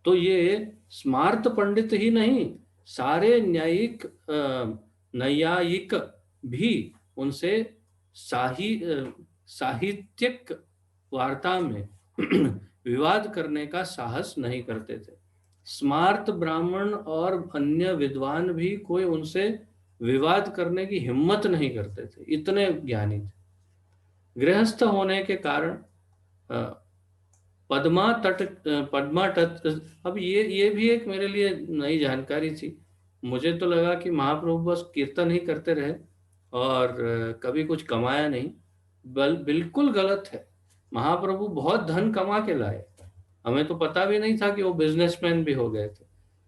तो ये स्मार्त पंडित ही नहीं, सारे न्यायिक नैयायिक भी उनसे साहित्यिक वार्ता में विवाद करने का साहस नहीं करते थे। स्मार्त ब्राह्मण और अन्य विद्वान भी कोई उनसे विवाद करने की हिम्मत नहीं करते थे, इतने ज्ञानी थे। गृहस्थ होने के कारण पद्मा तट, अब ये भी एक मेरे लिए नई जानकारी थी। मुझे तो लगा कि महाप्रभु बस कीर्तन ही करते रहे और कभी कुछ कमाया नहीं। बिल्कुल गलत है। महाप्रभु बहुत धन कमा के लाए, हमें तो पता भी नहीं था कि वो बिजनेसमैन भी हो गए थे।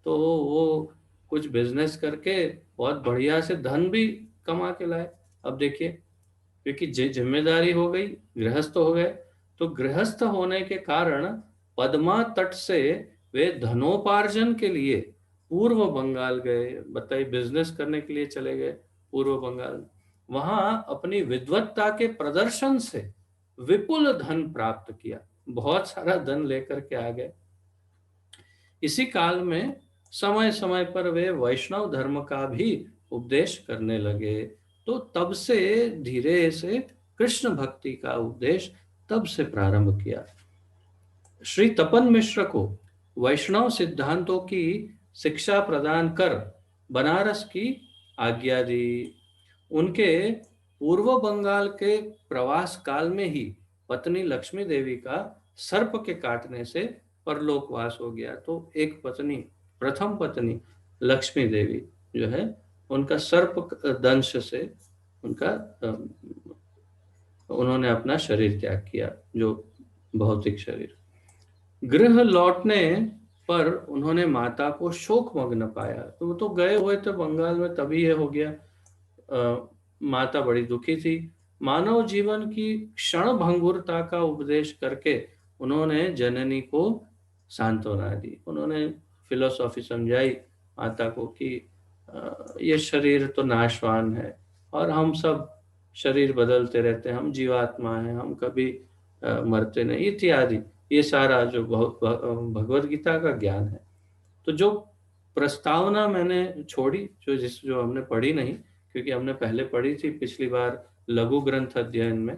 तो वो कुछ बिजनेस करके बहुत बढ़िया से धन भी कमा के लाए। अब देखिए, क्योंकि जिम्मेदारी हो गई, गृहस्थ हो गए, तो गृहस्थ होने के कारण पद्मा तट से वे धनोपार्जन के लिए पूर्व बंगाल गए। बताइए, बिजनेस करने के लिए चले गए पूर्व बंगाल। वहां अपनी विद्वत्ता के प्रदर्शन से विपुल धन प्राप्त किया, बहुत सारा धन लेकर के आ गए। इसी काल में समय समय पर वे वैष्णव धर्म का भी उपदेश करने लगे। तो तब से धीरे से कृष्ण भक्ति का उपदेश तब से प्रारंभ किया। श्री तपन मिश्र को वैष्णव सिद्धांतों की शिक्षा प्रदान कर बनारस की आज्ञा दी। उनके पूर्व बंगाल के प्रवास काल में ही पत्नी लक्ष्मी देवी का सर्प के काटने से परलोकवास हो गया। तो एक पत्नी, प्रथम पत्नी लक्ष्मी देवी जो है, उनका सर्प दंश से उनका उन्होंने अपना शरीर त्याग किया, जो भौतिक शरीर। गृह लौटने पर उन्होंने माता को शोकमग्न पाया। तो वो तो गए हुए थे बंगाल में, तभी ये हो गया। माता बड़ी दुखी थी। मानव जीवन की क्षण भंगुरता का उपदेश करके उन्होंने जननी को सांत्वना दी। उन्होंने फिलोसॉफी समझाई माता को कि ये शरीर तो नाशवान है और हम सब शरीर बदलते रहते हैं, हम जीवात्मा हैं, हम कभी मरते नहीं, इत्यादि। ये सारा जो भगवत गीता का ज्ञान है। तो जो प्रस्तावना मैंने छोड़ी, जो हमने पढ़ी नहीं, क्योंकि हमने पहले पढ़ी थी पिछली बार लघु ग्रंथ अध्ययन में,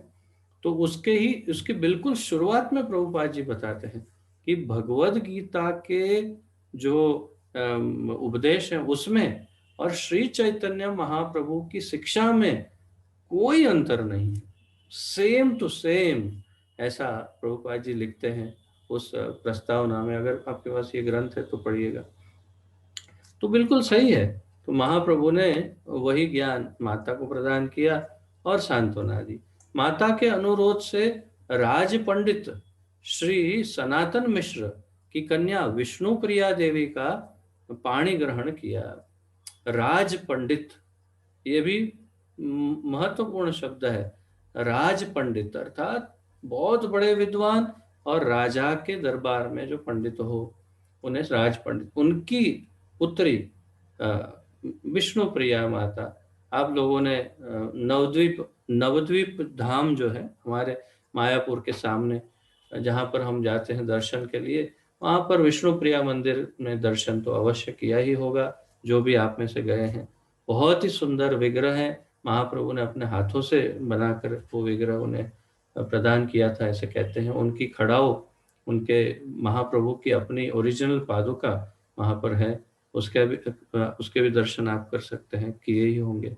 तो उसके बिल्कुल शुरुआत में प्रभुपाद जी बताते हैं कि भगवद गीता के जो उपदेश है उसमें और श्री चैतन्य महाप्रभु की शिक्षा में कोई अंतर नहीं है, सेम टू सेम। ऐसा प्रभुपाद जी लिखते हैं उस प्रस्तावना में। अगर आपके पास ये ग्रंथ है तो पढ़िएगा। तो बिल्कुल सही है। तो महाप्रभु ने वही ज्ञान माता को प्रदान किया और सांत्वना दी। माता के अनुरोध से राज पंडित श्री सनातन मिश्र की कन्या विष्णु प्रिया देवी का पाणी ग्रहण किया। राज पंडित, ये भी महत्वपूर्ण शब्द है। राज पंडित अर्थात बहुत बड़े विद्वान और राजा के दरबार में जो पंडित हो, उन्हें राज पंडित। उनकी पुत्री विष्णु प्रिया माता, आप लोगों ने नवद्वीप धाम जो है हमारे मायापुर के सामने, जहाँ पर हम जाते हैं दर्शन के लिए, वहाँ पर विष्णु प्रिया मंदिर में दर्शन तो अवश्य किया ही होगा, जो भी आप में से गए हैं। बहुत ही सुंदर विग्रह है, महाप्रभु ने अपने हाथों से बनाकर वो विग्रह उन्हें प्रदान किया था, ऐसे कहते हैं। उनकी खड़ाऊ, उनके महाप्रभु की अपनी ओरिजिनल पादुका वहाँ पर है, उसके भी दर्शन आप कर सकते हैं, किए ही होंगे।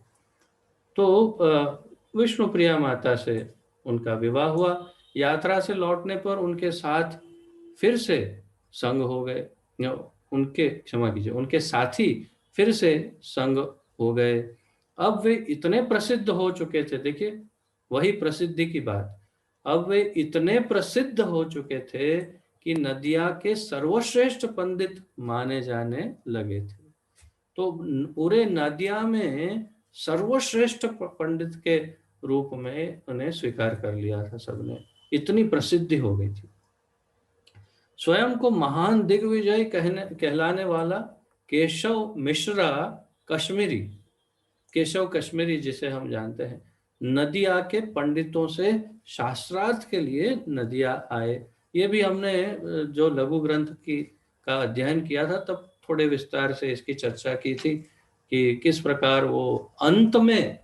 तो विष्णु प्रिया माता से उनका विवाह हुआ। यात्रा से लौटने पर उनके साथ फिर से संग हो गए, उनके क्षमा कीजिए उनके साथी फिर से संग हो गए। अब वे इतने प्रसिद्ध हो चुके थे, देखिए वही प्रसिद्धि की बात, अब वे इतने प्रसिद्ध हो चुके थे कि नदिया के सर्वश्रेष्ठ पंडित माने जाने लगे थे। तो पूरे नदिया में सर्वश्रेष्ठ पंडित के रूप में उन्हें स्वीकार कर लिया था सबने, इतनी प्रसिद्धि हो गई थी। स्वयं को महान दिग्विजय कहलाने वाला केशव मिश्रा कश्मीरी, केशव कश्मीरी जिसे हम जानते हैं, नदिया के पंडितों से शास्त्रार्थ के लिए नदिया आए। ये भी हमने जो लघु ग्रंथ की का अध्ययन किया था तब थोड़े विस्तार से इसकी चर्चा की थी कि किस प्रकार वो अंत में,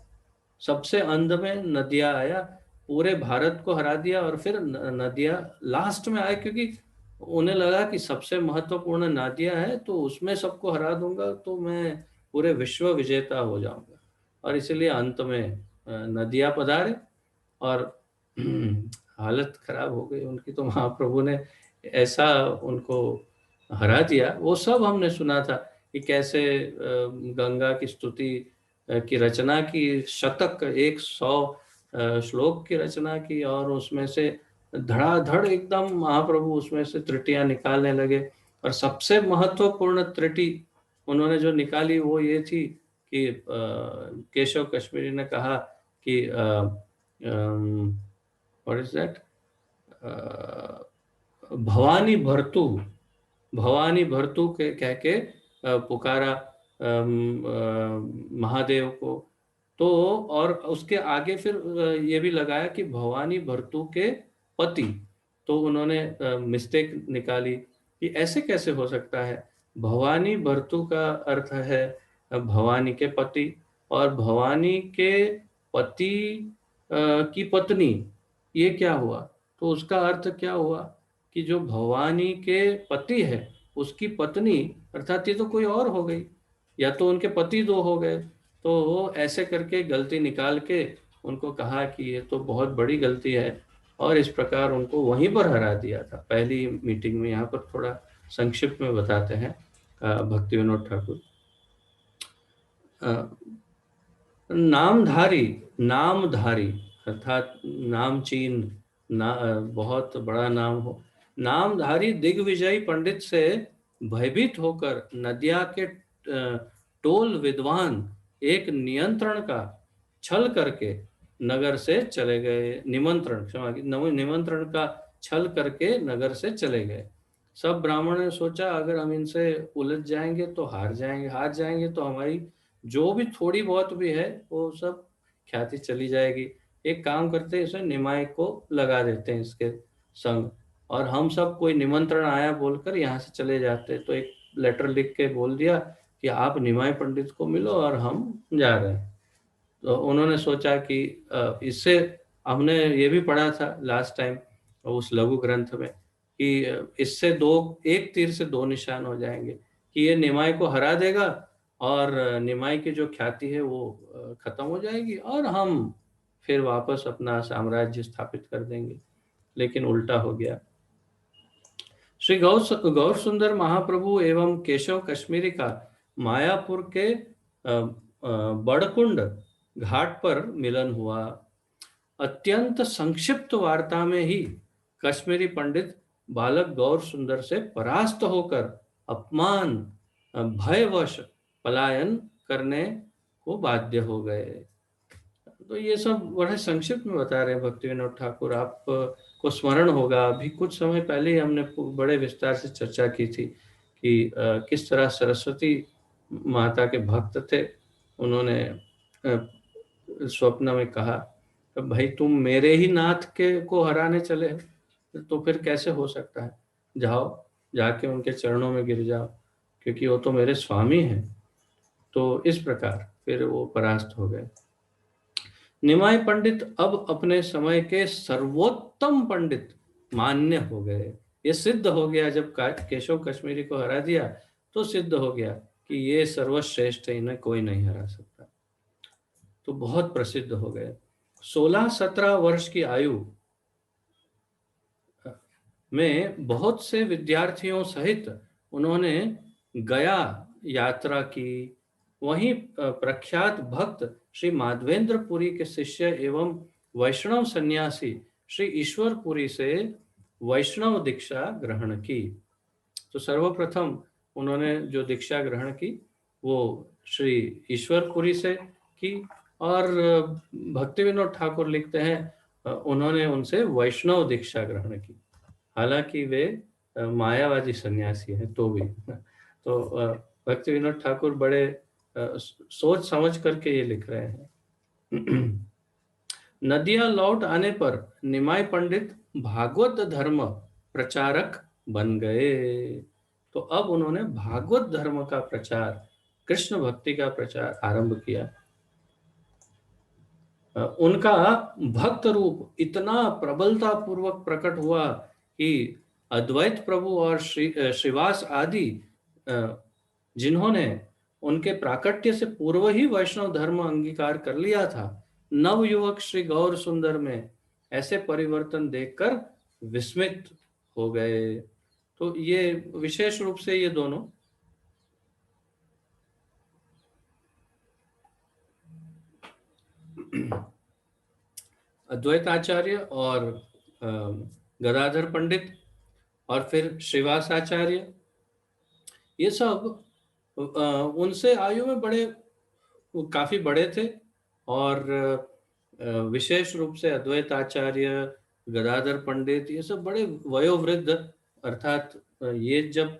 सबसे अंत में नदिया आया, पूरे भारत को हरा दिया, और फिर नदिया लास्ट में आया, क्योंकि उन्हें लगा कि सबसे महत्वपूर्ण नदिया है तो उसमें सबको हरा दूंगा तो मैं पूरे विश्व विजेता हो जाऊंगा। और इसलिए अंत में नदिया पधारे और हालत खराब हो गई उनकी, तो महाप्रभु ने ऐसा उनको हरा दिया। वो सब हमने सुना था कि कैसे गंगा की स्तुति की रचना की, शतक 100 श्लोक की रचना की, और उसमें से धड़ाधड़ एकदम महाप्रभु उसमें से त्रुटियां निकालने लगे। और सबसे महत्वपूर्ण त्रुटि उन्होंने जो निकाली वो ये थी कि केशव कश्मीरी ने कहा कि what is that, Bhavani Bharatu, Bhavani Bharatu के कह के पुकारा महादेव को। तो और उसके आगे फिर ये भी लगाया कि भवानी भरतू के पति, तो उन्होंने मिस्टेक निकाली कि ऐसे कैसे हो सकता है। भवानी भरतू का अर्थ है भवानी के पति, और भवानी के पति की पत्नी, ये क्या हुआ। तो उसका अर्थ क्या हुआ कि जो भवानी के पति है उसकी पत्नी, अर्थात ये तो कोई और हो गई, या तो उनके पति दो हो गए। तो वो ऐसे करके गलती निकाल के उनको कहा कि ये तो बहुत बड़ी गलती है, और इस प्रकार उनको वहीं पर हरा दिया था पहली मीटिंग में। यहाँ पर थोड़ा संक्षिप्त में बताते हैं भक्ति विनोद ठाकुर। नामधारी, नामधारी अर्थात नामचीन, बहुत बड़ा नाम हो, नामधारी दिग्विजयी पंडित से भयभीत होकर नदिया के टोल विद्वान एक नियंत्रण का छल करके नगर से चले गए, निमंत्रण का छल करके नगर से चले गए। सब ब्राह्मण ने सोचा अगर हम इनसे उलझ जाएंगे तो हार जाएंगे तो हमारी जो भी थोड़ी बहुत भी है वो सब ख्याति चली जाएगी। एक काम करते हैं, इसे निमाई को लगा देते हैं इसके संग, और हम सब कोई निमंत्रण आया बोलकर यहाँ से चले जाते। तो एक लेटर लिख के बोल दिया कि आप निमाई पंडित को मिलो और हम जा रहे हैं। तो उन्होंने सोचा कि इससे, हमने ये भी पढ़ा था लास्ट टाइम उस लघु ग्रंथ में कि इससे एक तीर से दो निशान हो जाएंगे, कि ये निमाई को हरा देगा और निमाई की जो ख्याति है वो खत्म हो जाएगी, और हम फिर वापस अपना साम्राज्य स्थापित कर देंगे। लेकिन उल्टा हो गया। श्री गौर सुंदर महाप्रभु एवं केशव कश्मीरी का मायापुर के बड़कुंड घाट पर मिलन हुआ। अत्यंत संक्षिप्त वार्ता में ही कश्मीरी पंडित बालक गौर सुंदर से परास्त होकर अपमान भयवश पलायन करने को बाध्य हो गए। तो ये सब बड़े संक्षिप्त में बता रहे हैं भक्ति विनोद ठाकुर। आप को स्मरण होगा अभी कुछ समय पहले ही हमने बड़े विस्तार से चर्चा की थी कि किस तरह सरस्वती माता के भक्त थे, उन्होंने स्वप्न में कहा, भाई तुम मेरे ही नाथ के को हराने चले हो, तो फिर कैसे हो सकता है, जाओ जाके उनके चरणों में गिर जाओ, क्योंकि वो तो मेरे स्वामी हैं। तो इस प्रकार फिर वो परास्त हो गए। निमाई पंडित अब अपने समय के सर्वोत्तम पंडित मान्य हो गए। ये सिद्ध हो गया, जब केशव कश्मीरी को हरा दिया तो सिद्ध हो गया कि ये सर्वश्रेष्ठ है, इन्हें कोई नहीं हरा सकता। तो बहुत प्रसिद्ध हो गए। 16-17 वर्ष की आयु में बहुत से विद्यार्थियों सहित उन्होंने गया यात्रा की। वहीं प्रख्यात भक्त श्री माधवेंद्रपुरी के शिष्य एवं वैष्णव सन्यासी श्री ईश्वरपुरी से वैष्णव दीक्षा ग्रहण की। तो सर्वप्रथम उन्होंने जो दीक्षा ग्रहण की वो श्री ईश्वरपुरी से की, और भक्ति विनोद ठाकुर लिखते हैं उन्होंने उनसे वैष्णव दीक्षा ग्रहण की। हालांकि वे मायावादी सन्यासी हैं तो भी। तो भक्ति विनोद ठाकुर बड़े सोच समझ करके ये लिख रहे हैं। नदिया लौट आने पर निमाई पंडित भागवत धर्म प्रचारक बन गए। तो अब उन्होंने भागवत धर्म का प्रचार, कृष्ण भक्ति का प्रचार आरंभ किया। उनका भक्त रूप इतना प्रबलता पूर्वक प्रकट हुआ कि अद्वैत प्रभु और श्रीवास आदि जिन्होंने उनके प्राकट्य से पूर्व ही वैष्णव धर्म अंगीकार कर लिया था, नवयुवक श्री गौर सुंदर में ऐसे परिवर्तन देखकर विस्मित हो गए। तो ये विशेष रूप से ये दोनों अद्वैत आचार्य और गदाधर पंडित और फिर श्रीवास आचार्य, ये सब उनसे आयु में काफी बड़े थे। और विशेष रूप से अद्वैत आचार्य, गदाधर पंडित, ये सब बड़े वयोवृद्ध, अर्थात ये जब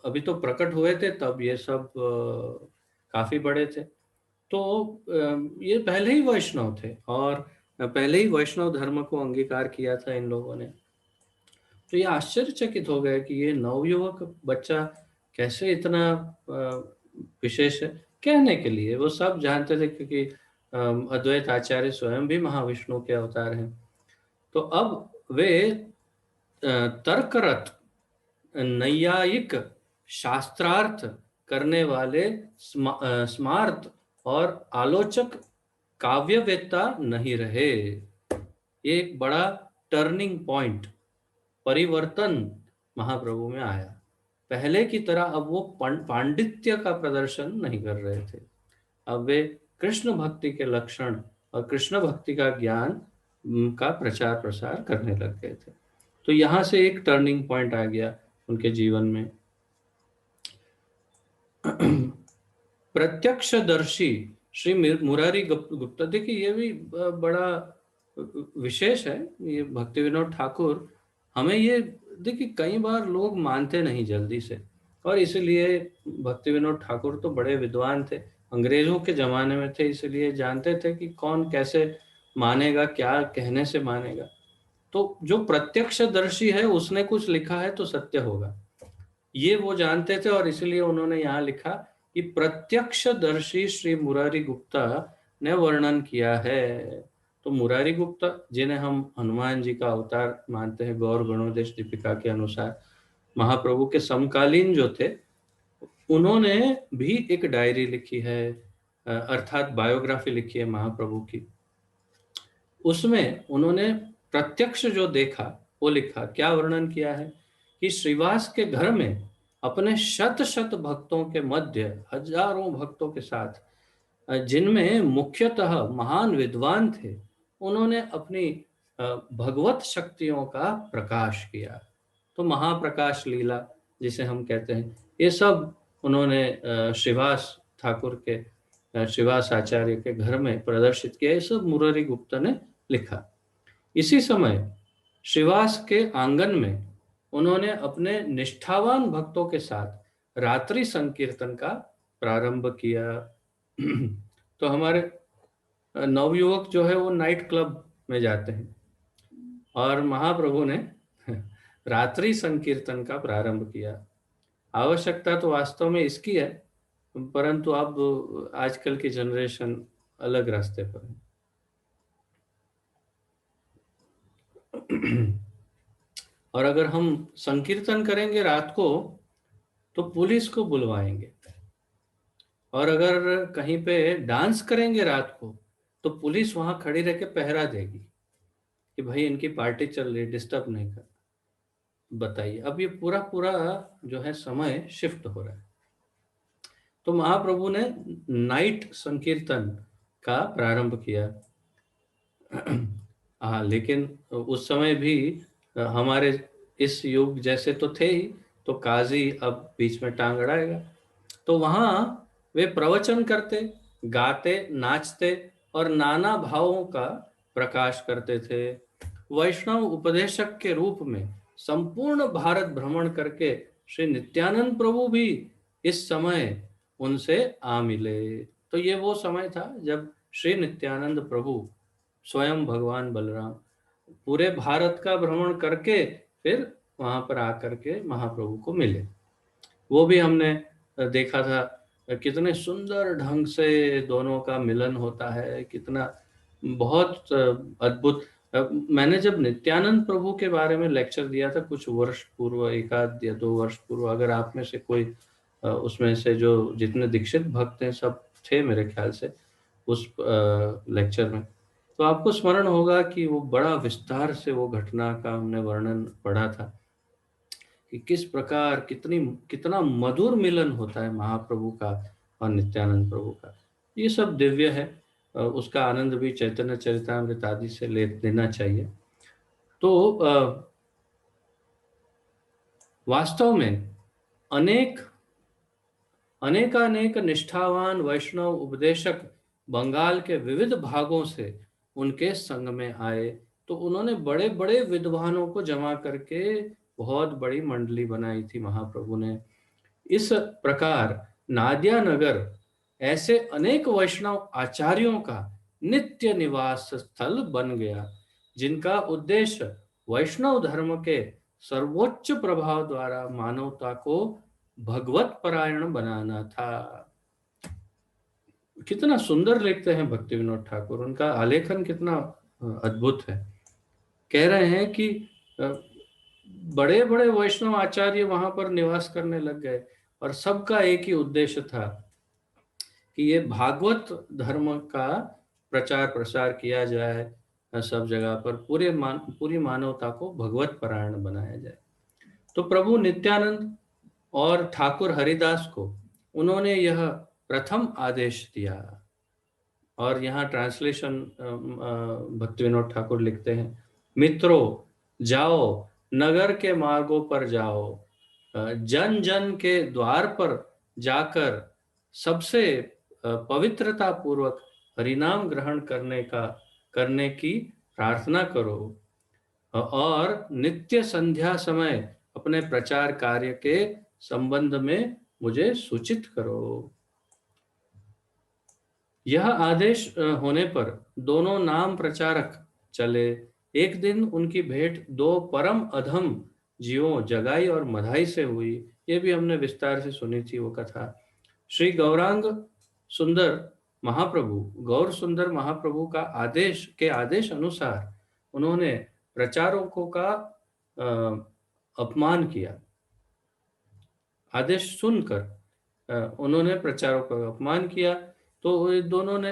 अभी तो प्रकट हुए थे तब ये सब काफी बड़े थे। तो ये पहले ही वैष्णव थे और पहले ही वैष्णव धर्म को अंगीकार किया था इन लोगों ने। तो ये आश्चर्यचकित हो गए कि ये नवयुवक बच्चा कैसे इतना विशेष है। कहने के लिए वो सब जानते थे, क्योंकि अद्वैत आचार्य स्वयं भी महाविष्णु के अवतार हैं। तो अब वे तर्करत, नैयायिक, शास्त्रार्थ करने वाले स्मार्त और आलोचक काव्यवेत्ता नहीं रहे। ये एक बड़ा टर्निंग पॉइंट, परिवर्तन महाप्रभु में आया। पहले की तरह अब वो पांडित्य का प्रदर्शन नहीं कर रहे थे, अब वे कृष्ण भक्ति के लक्षण और कृष्ण भक्ति का ज्ञान का प्रचार प्रसार करने लग गए थे। तो यहाँ से एक टर्निंग पॉइंट आ गया उनके जीवन में। प्रत्यक्षदर्शी श्री मुरारी गुप्ता, देखिए ये भी बड़ा विशेष है। ये भक्ति विनोद ठाकुर, हमें ये देखिए कई बार लोग मानते नहीं जल्दी से, और इसलिए भक्ति विनोद ठाकुर तो बड़े विद्वान थे, अंग्रेजों के जमाने में थे, इसलिए जानते थे कि कौन कैसे मानेगा, क्या कहने से मानेगा। तो जो प्रत्यक्षदर्शी है उसने कुछ लिखा है तो सत्य होगा, ये वो जानते थे, और इसलिए उन्होंने यहाँ लिखा कि प्रत्यक्षदर्शी श्री मुरारी गुप्ता ने वर्णन किया है। तो मुरारी गुप्ता, जिन्हें हम हनुमान जी का अवतार मानते हैं गौर गणोदेश दीपिका के अनुसार, महाप्रभु के समकालीन जो थे, उन्होंने भी एक डायरी लिखी है, अर्थात बायोग्राफी लिखी है महाप्रभु की। उसमें उन्होंने प्रत्यक्ष जो देखा वो लिखा। क्या वर्णन किया है कि श्रीवास के घर में अपने शत शत भक्तों के मध्य, हजारों भक्तों के साथ, जिनमें मुख्यतः महान विद्वान थे, उन्होंने अपनी भगवत शक्तियों का प्रकाश किया। तो महाप्रकाश लीला जिसे हम कहते हैं, ये सब उन्होंने श्रीवास ठाकुर के, श्रीवास आचार्य के घर में प्रदर्शित किया। ये सब मुरारी गुप्ता ने लिखा। इसी समय श्रीवास के आंगन में उन्होंने अपने निष्ठावान भक्तों के साथ रात्रि संकीर्तन का प्रारंभ किया। तो हमारे नवयुवक जो है वो नाइट क्लब में जाते हैं, और महाप्रभु ने रात्रि संकीर्तन का प्रारंभ किया। आवश्यकता तो वास्तव में इसकी है, परंतु अब आजकल की जनरेशन अलग रास्ते पर है। और अगर हम संकीर्तन करेंगे रात को तो पुलिस को बुलवाएंगे, और अगर कहीं पे डांस करेंगे रात को तो पुलिस वहां खड़ी रह के पहरा देगी कि भाई इनकी पार्टी चल रही, डिस्टर्ब नहीं कर। बताइए, अब ये पूरा पूरा जो है समय शिफ्ट हो रहा है। तो महाप्रभु ने नाइट संकीर्तन का प्रारंभ किया। हाँ, लेकिन उस समय भी हमारे इस युग जैसे तो थे ही, तो काजी अब बीच में टांग अड़ाएगा। तो वहां वे प्रवचन करते, गाते, नाचते और नाना भावों का प्रकाश करते थे। वैष्णव उपदेशक के रूप में संपूर्ण भारत भ्रमण करके श्री नित्यानंद प्रभु भी इस समय उनसे आ मिले। तो ये वो समय था जब श्री नित्यानंद प्रभु स्वयं भगवान बलराम पूरे भारत का भ्रमण करके फिर वहां पर आकर के महाप्रभु को मिले। वो भी हमने देखा था, कितने सुंदर ढंग से दोनों का मिलन होता है, कितना बहुत अद्भुत। मैंने जब नित्यानंद प्रभु के बारे में लेक्चर दिया था कुछ वर्ष पूर्व, 1 या 2 वर्ष पूर्व, अगर आप में से कोई उसमें से जो जितने दीक्षित भक्त हैं सब थे मेरे ख्याल से उस लेक्चर में, तो आपको स्मरण होगा कि वो बड़ा विस्तार से वो घटना का हमने वर्णन पढ़ा था कि किस प्रकार कितना मधुर मिलन होता है महाप्रभु का और नित्यानंद प्रभु का। ये सब दिव्य है, उसका आनंद भी चैतन्य चरितामृत आदि से लेना चाहिए। तो वास्तव में अनेक अनेकानेक निष्ठावान वैष्णव उपदेशक बंगाल के विविध भागों से उनके संग में आए। तो उन्होंने बड़े बड़े विद्वानों को जमा करके बहुत बड़ी मंडली बनाई थी महाप्रभु ने। इस प्रकार नादिया नगर ऐसे अनेक वैष्णव आचार्यों का नित्य निवास स्थल बन गया, जिनका उद्देश्य वैष्णव धर्म के सर्वोच्च प्रभाव द्वारा मानवता को भगवत परायण बनाना था। कितना सुंदर लिखते हैं भक्ति विनोद ठाकुर, उनका आलेखन कितना अद्भुत है। कह रहे हैं कि बड़े बड़े वैष्णव आचार्य वहां पर निवास करने लग गए, और सबका एक ही उद्देश्य था कि ये भागवत धर्म का प्रचार प्रसार किया जाए, सब जगह पर पूरी मानवता को भगवत परायण बनाया जाए। तो प्रभु नित्यानंद और ठाकुर हरिदास को उन्होंने यह प्रथम आदेश दिया। और यहाँ ट्रांसलेशन भक्ति विनोद ठाकुर लिखते हैं, मित्रों जाओ, नगर के मार्गों पर जाओ, जन जन के द्वार पर जाकर सबसे पवित्रता पूर्वक हरिनाम ग्रहण करने की प्रार्थना करो, और नित्य संध्या समय अपने प्रचार कार्य के संबंध में मुझे सूचित करो। यह आदेश होने पर दोनों नाम प्रचारक चले। एक दिन उनकी भेंट दो परम अधम जीवों जगाई और मधाई से हुई। ये भी हमने विस्तार से सुनी थी वो कथा। श्री सुंदर महाप्रभु गौर सुंदर महाप्रभु का आदेश अनुसार उन्होंने प्रचारकों का अपमान किया। आदेश सुनकर उन्होंने प्रचारकों का अपमान किया। तो ये दोनों ने,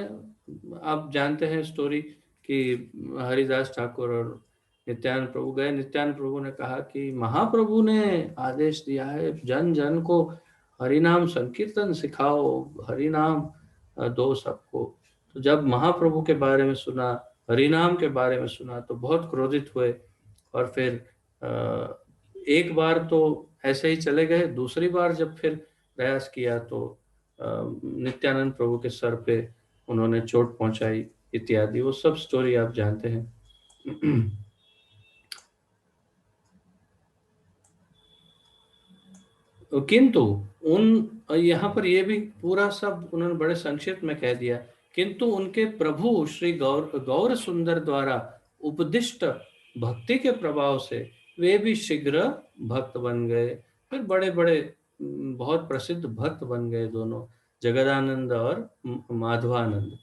आप जानते हैं स्टोरी कि हरिदास ठाकुर और नित्यानंद प्रभु गए। नित्यानंद प्रभु ने कहा कि महाप्रभु ने आदेश दिया है जन जन को हरिनाम संकीर्तन सिखाओ, हरिनाम दो सबको। तो जब महाप्रभु के बारे में सुना, हरिनाम के बारे में सुना, तो बहुत क्रोधित हुए, और फिर एक बार तो ऐसे ही चले गए। दूसरी बार जब फिर प्रयास किया तो नित्यानंद प्रभु के सर पे उन्होंने चोट पहुंचाई इत्यादि, वो सब स्टोरी आप जानते हैं। किंतु उन यहाँ पर ये भी पूरा सब उन्होंने बड़े संक्षिप्त में कह दिया, किंतु उनके प्रभु श्री गौर सुंदर द्वारा उपदिष्ट भक्ति के प्रभाव से वे भी शीघ्र भक्त बन गए। फिर बड़े बड़े बहुत प्रसिद्ध भक्त बन गए दोनों, जगदानंद और माधवानंद।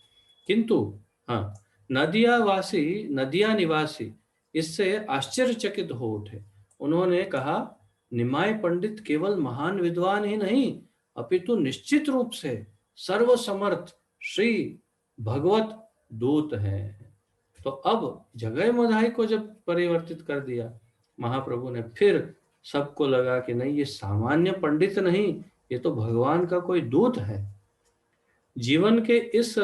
किंतु हाँ, नदिया निवासी इससे आश्चर्यचकित हो उठे। उन्होंने कहा, निमाय पंडित केवल महान विद्वान ही नहीं, अपितु निश्चित रूप से सर्वसमर्थ श्री भगवत दूत हैं। तो अब जगह मधाई को जब परिवर्तित कर दिया महाप्रभु ने, फिर सबको लगा कि नहीं, ये सामान्य पंडित नहीं, ये तो भगवान का कोई दूत है। जीवन के इस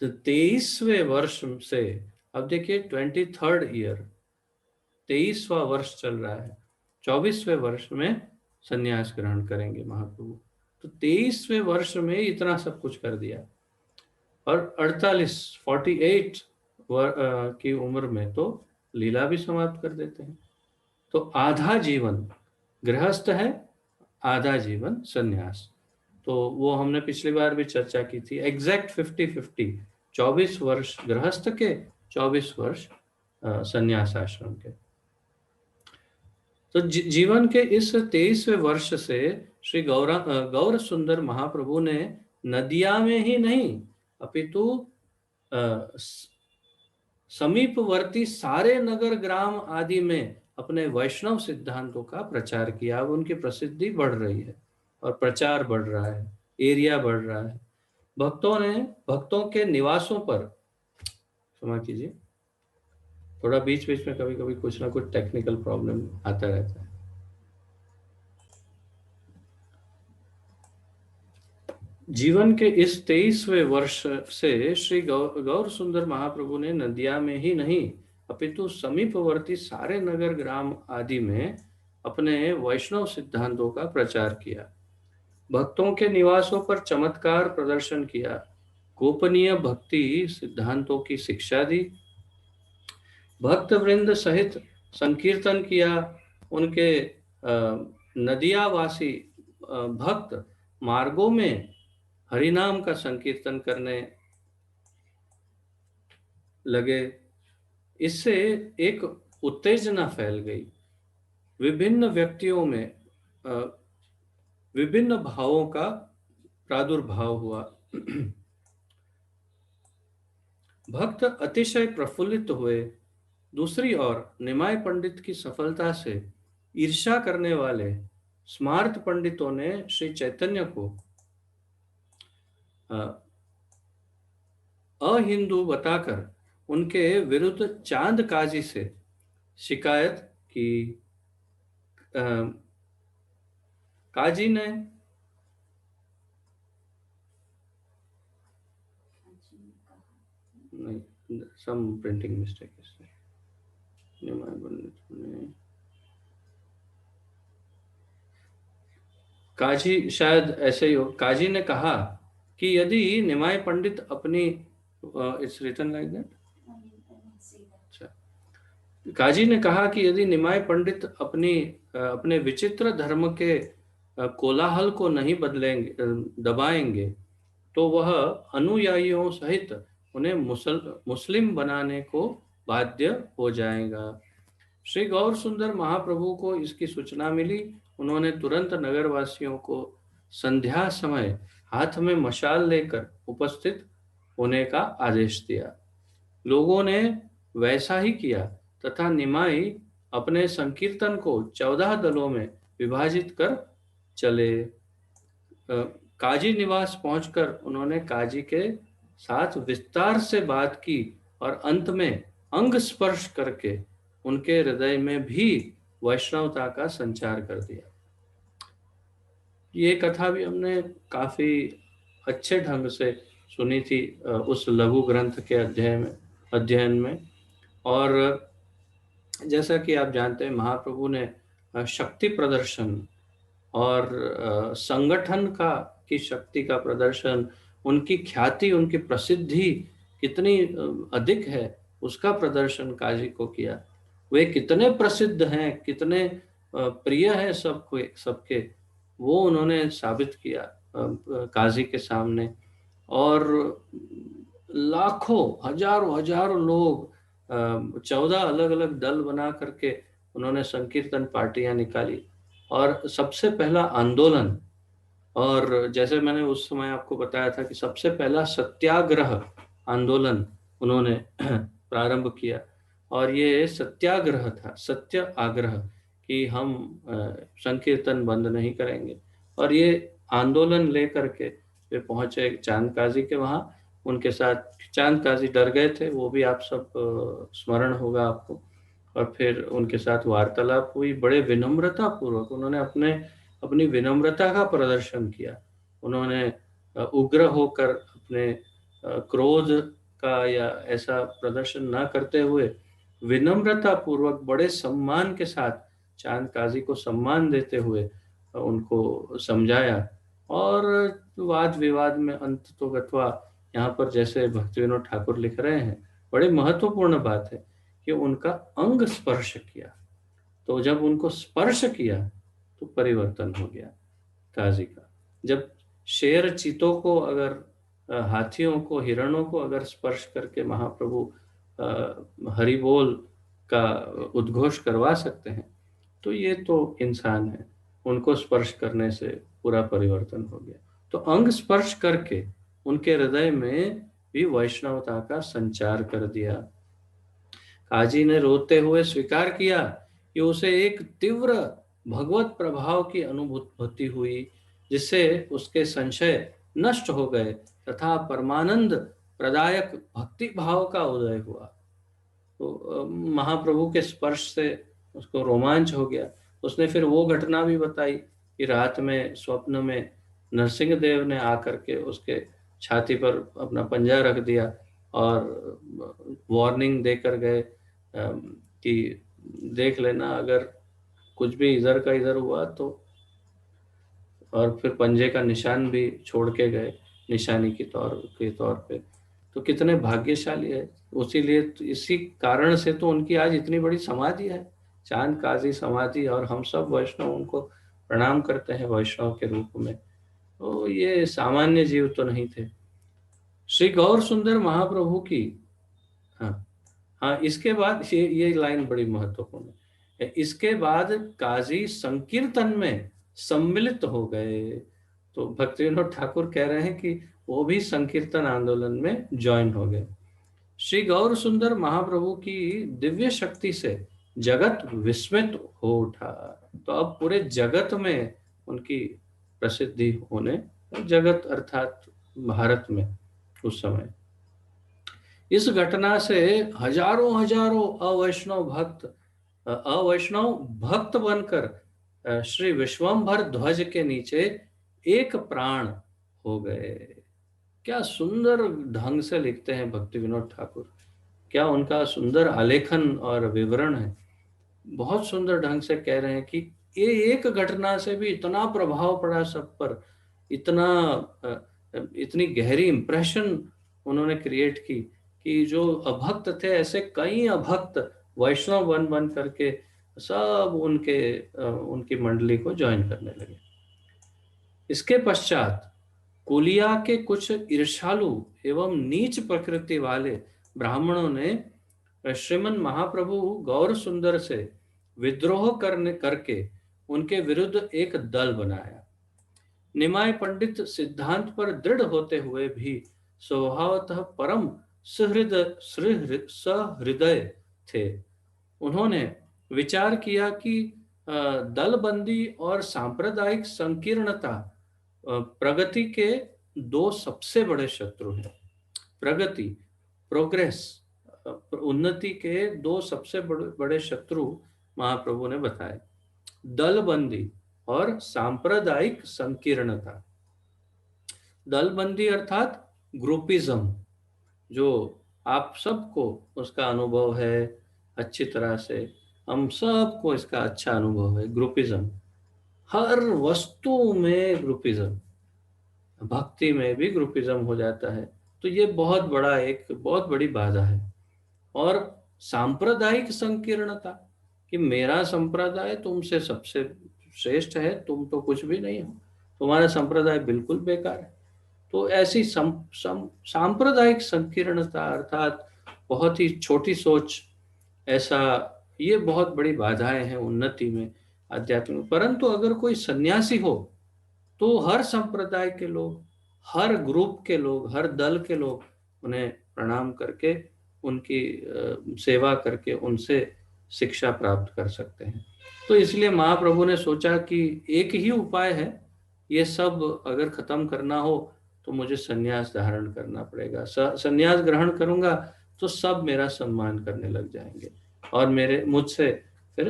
23वें वर्ष से, अब देखिए 23rd ईयर, 23वां वर्ष चल रहा है, 24वें वर्ष में संन्यास ग्रहण करेंगे महाप्रभु। तो 23वें वर्ष में इतना सब कुछ कर दिया, और 48 की उम्र में तो लीला भी समाप्त कर देते हैं। तो आधा जीवन गृहस्थ है, आधा जीवन संन्यास। तो वो हमने पिछली बार भी चर्चा की थी, एग्जैक्ट 50-50, 24 वर्ष गृहस्थ के, 24 वर्ष संन्यास आश्रम के। तो जीवन के इस 23वें वर्ष से श्री गौर सुंदर महाप्रभु ने नदिया में ही नहीं, अपितु समीपवर्ती सारे नगर ग्राम आदि में अपने वैष्णव सिद्धांतों का प्रचार किया। अब उनकी प्रसिद्धि बढ़ रही है और प्रचार बढ़ रहा है, एरिया बढ़ रहा है। भक्तों के निवासों पर, क्षमा कीजिए, थोड़ा बीच बीच में कभी कभी कुछ ना कुछ टेक्निकल प्रॉब्लम आता रहता है। जीवन के इस 23वें वर्ष से श्री गौर सुंदर महाप्रभु ने नदिया में ही नहीं, अपितु समीपवर्ती सारे नगर ग्राम आदि में अपने वैष्णव सिद्धांतों का प्रचार किया। भक्तों के निवासों पर चमत्कार प्रदर्शन किया, गोपनीय भक्ति सिद्धांतों की शिक्षा दी, भक्त वृंद सहित संकीर्तन किया। उनके नदियावासी भक्त मार्गों में हरिनाम का संकीर्तन करने लगे। इससे एक उत्तेजना फैल गई, विभिन्न व्यक्तियों में विभिन्न भावों का प्रादुर्भाव हुआ। भक्त अतिशय प्रफुल्लित हुए। दूसरी ओर निमाय पंडित की सफलता से ईर्ष्या करने वाले स्मार्त पंडितों ने श्री चैतन्य को अहिंदू बताकर उनके विरुद्ध चांद काजी से शिकायत की। काजी ने नहीं, सम प्रिंटिंग मिस्टेक काजी, शायद ऐसे ही हो। काजी ने कहा कि यदि निमाय पंडित अपनी इट्स रिटन लाइक दैट। अच्छा, काजी ने कहा कि यदि निमाय पंडित अपने विचित्र धर्म के कोलाहल को नहीं बदलेंगे, दबाएंगे, तो वह अनुयायियों सहित उन्हें मुस्लिम बनाने को बाध्य हो जाएगा। श्री गौर सुंदर महाप्रभु को इसकी सूचना मिली। उन्होंने तुरंत नगरवासियों को संध्या समय हाथ में मशाल लेकर उपस्थित होने का आदेश दिया। लोगों ने वैसा ही किया तथा निमाई अपने संकीर्तन को 14 दलों में विभाजित कर चले। काजी निवास पहुंचकर उन्होंने काजी के साथ विस्तार से बात की और अंत में अंग स्पर्श करके उनके हृदय में भी वैष्णवता का संचार कर दिया। ये कथा भी हमने काफी अच्छे ढंग से सुनी थी उस लघु ग्रंथ के अध्ययन में। और जैसा कि आप जानते हैं, महाप्रभु ने शक्ति प्रदर्शन और संगठन की शक्ति का प्रदर्शन, उनकी ख्याति, उनकी प्रसिद्धि कितनी अधिक है, उसका प्रदर्शन काजी को किया। वे कितने प्रसिद्ध हैं, कितने प्रिय हैं सबके, वो उन्होंने साबित किया काजी के सामने। और लाखों हजारों हजारों लोग 14 अलग अलग दल बना करके उन्होंने संकीर्तन पार्टियां निकाली और सबसे पहला आंदोलन, और जैसे मैंने उस समय आपको बताया था कि सबसे पहला सत्याग्रह आंदोलन उन्होंने प्रारंभ किया। और ये सत्याग्रह था, सत्य आग्रह, कि हम संकीर्तन बंद नहीं करेंगे। और ये आंदोलन लेकर के वे पहुंचे चांद काजी के वहां। उनके साथ चांद काजी डर गए थे, वो भी आप सब स्मरण होगा आपको। और फिर उनके साथ वार्तालाप हुई, बड़े विनम्रता पूर्वक उन्होंने अपनी विनम्रता का प्रदर्शन किया। उन्होंने उग्र होकर अपने क्रोध का या ऐसा प्रदर्शन न करते हुए विनम्रता पूर्वक बड़े सम्मान के साथ चांद काजी को सम्मान देते हुए उनको समझाया। और वाद विवाद में अंत तो गत्वा, यहाँ पर जैसे भक्ति विनोद ठाकुर लिख रहे हैं, बड़े महत्वपूर्ण बात है कि उनका अंग स्पर्श किया। तो जब उनको स्पर्श किया तो परिवर्तन हो गया काजी का। जब शेर चीतों को अगर हाथियों को, हिरणों को अगर स्पर्श करके महाप्रभु हरि बोल का उद्घोष करवा सकते हैं, तो ये तो इंसान है, उनको स्पर्श करने से पूरा परिवर्तन हो गया। तो अंग स्पर्श करके उनके हृदय में भी वैष्णवता का संचार कर दिया। काजी ने रोते हुए स्वीकार किया कि उसे एक तीव्र भगवत प्रभाव की अनुभूति हुई, जिससे उसके संशय नष्ट हो गए तथा परमानंद प्रदायक भक्ति भाव का उदय हुआ। तो महाप्रभु के स्पर्श से उसको रोमांच हो गया। उसने फिर वो घटना भी बताई कि रात में स्वप्न में नरसिंह देव ने आकर के उसके छाती पर अपना पंजा रख दिया और वार्निंग देकर गए कि देख लेना अगर कुछ भी इधर का इधर हुआ तो। और फिर पंजे का निशान भी छोड़ के गए निशानी के तौर पे। तो कितने भाग्यशाली है। उसी लिए इसी कारण से तो उनकी आज इतनी बड़ी समाधि है, चांद काजी समाधि, और हम सब वैष्णव उनको प्रणाम करते हैं वैष्णव के रूप में। तो ये सामान्य जीव तो नहीं थे। श्री गौर सुंदर महाप्रभु की, हाँ हाँ, इसके बाद ये लाइन बड़ी महत्वपूर्ण है। इसके बाद काजी संकीर्तन में सम्मिलित हो गए। तो भक्ति विनोद ठाकुर कह रहे हैं कि वो भी संकीर्तन आंदोलन में ज्वाइन हो गए। श्री गौर सुंदर महाप्रभु की दिव्य शक्ति से जगत विस्मित हो उठा। तो अब पूरे जगत में उनकी प्रसिद्धि होने, जगत अर्थात भारत में उस समय, इस घटना से हजारों हजारों अवैष्णव भक्त बनकर श्री विश्वम्भर ध्वज के नीचे एक प्राण हो गए। क्या सुंदर ढंग से लिखते हैं भक्ति विनोद ठाकुर, क्या उनका सुंदर आलेखन और विवरण है। बहुत सुंदर ढंग से कह रहे हैं कि ये एक घटना से भी इतना प्रभाव पड़ा सब पर, इतना इतनी गहरी इंप्रेशन उन्होंने क्रिएट की कि जो अभक्त थे, ऐसे कई अभक्त वैष्णव बन बन करके सब उनकी मंडली को ज्वाइन करने लगे। इसके पश्चात कुलिया के कुछ ईर्ष्यालु एवं नीच प्रकृति वाले ब्राह्मणों ने श्रीमन महाप्रभु गौर सुंदर से विद्रोह करके उनके विरुद्ध एक दल बनाया। निमाय पंडित सिद्धांत पर दृढ़ होते हुए भी स्वभावतः परम सहृदय थे। उन्होंने विचार किया कि दलबंदी और सांप्रदायिक संकीर्णता प्रगति के दो सबसे बड़े शत्रु हैं। प्रगति, प्रोग्रेस, उन्नति के दो सबसे बड़े शत्रु महाप्रभु ने बताए, दलबंदी और सांप्रदायिक संकीर्णता। दलबंदी अर्थात ग्रुपिज्म, जो आप सबको उसका अनुभव है अच्छी तरह से, हम सबको इसका अच्छा अनुभव है। ग्रुपिज्म, हर वस्तु में ग्रुपिज्म, भक्ति में भी ग्रुपिज्म हो जाता है। तो ये बहुत बड़ी बाधा है। और सांप्रदायिक संकीर्णता, कि मेरा संप्रदाय तुमसे सबसे श्रेष्ठ है, तुम तो कुछ भी नहीं हो, तुम्हारा संप्रदाय बिल्कुल बेकार है। तो ऐसी सांप्रदायिक संकीर्णता अर्थात बहुत ही छोटी सोच, ऐसा ये बहुत बड़ी बाधाएं हैं उन्नति में, आध्यात्म में। परंतु अगर कोई सन्यासी हो तो हर संप्रदाय के लोग, हर ग्रुप के लोग, हर दल के लोग उन्हें प्रणाम करके, उनकी सेवा करके उनसे शिक्षा प्राप्त कर सकते हैं। तो इसलिए महाप्रभु ने सोचा कि एक ही उपाय है, ये सब अगर खत्म करना हो तो मुझे सन्यास धारण करना पड़ेगा। सन्यास ग्रहण करूंगा तो सब मेरा सम्मान करने लग जाएंगे और मेरे मुझसे फिर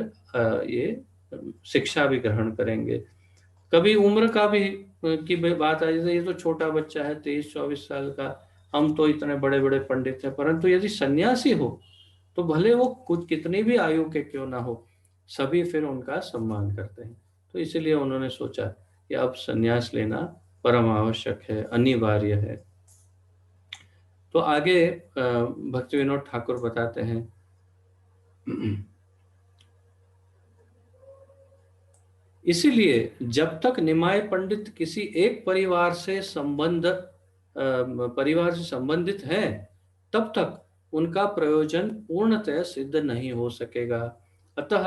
ये शिक्षा भी ग्रहण करेंगे। कभी उम्र का भी की बात आ जाती है, ये तो छोटा बच्चा है 23-24 साल का, हम तो इतने बड़े बड़े पंडित हैं। परंतु यदि सन्यासी हो तो भले वो कुछ कितनी भी आयु के क्यों ना हो, सभी फिर उनका सम्मान करते हैं। तो इसलिए उन्होंने सोचा कि अब सन्यास लेना परम आवश्यक है, अनिवार्य है। तो आगे भक्ति विनोद ठाकुर बताते हैं, इसीलिए जब तक निमाय पंडित किसी एक परिवार से संबंधित हैं, तब तक उनका प्रयोजन पूर्णतः सिद्ध नहीं हो सकेगा। अतः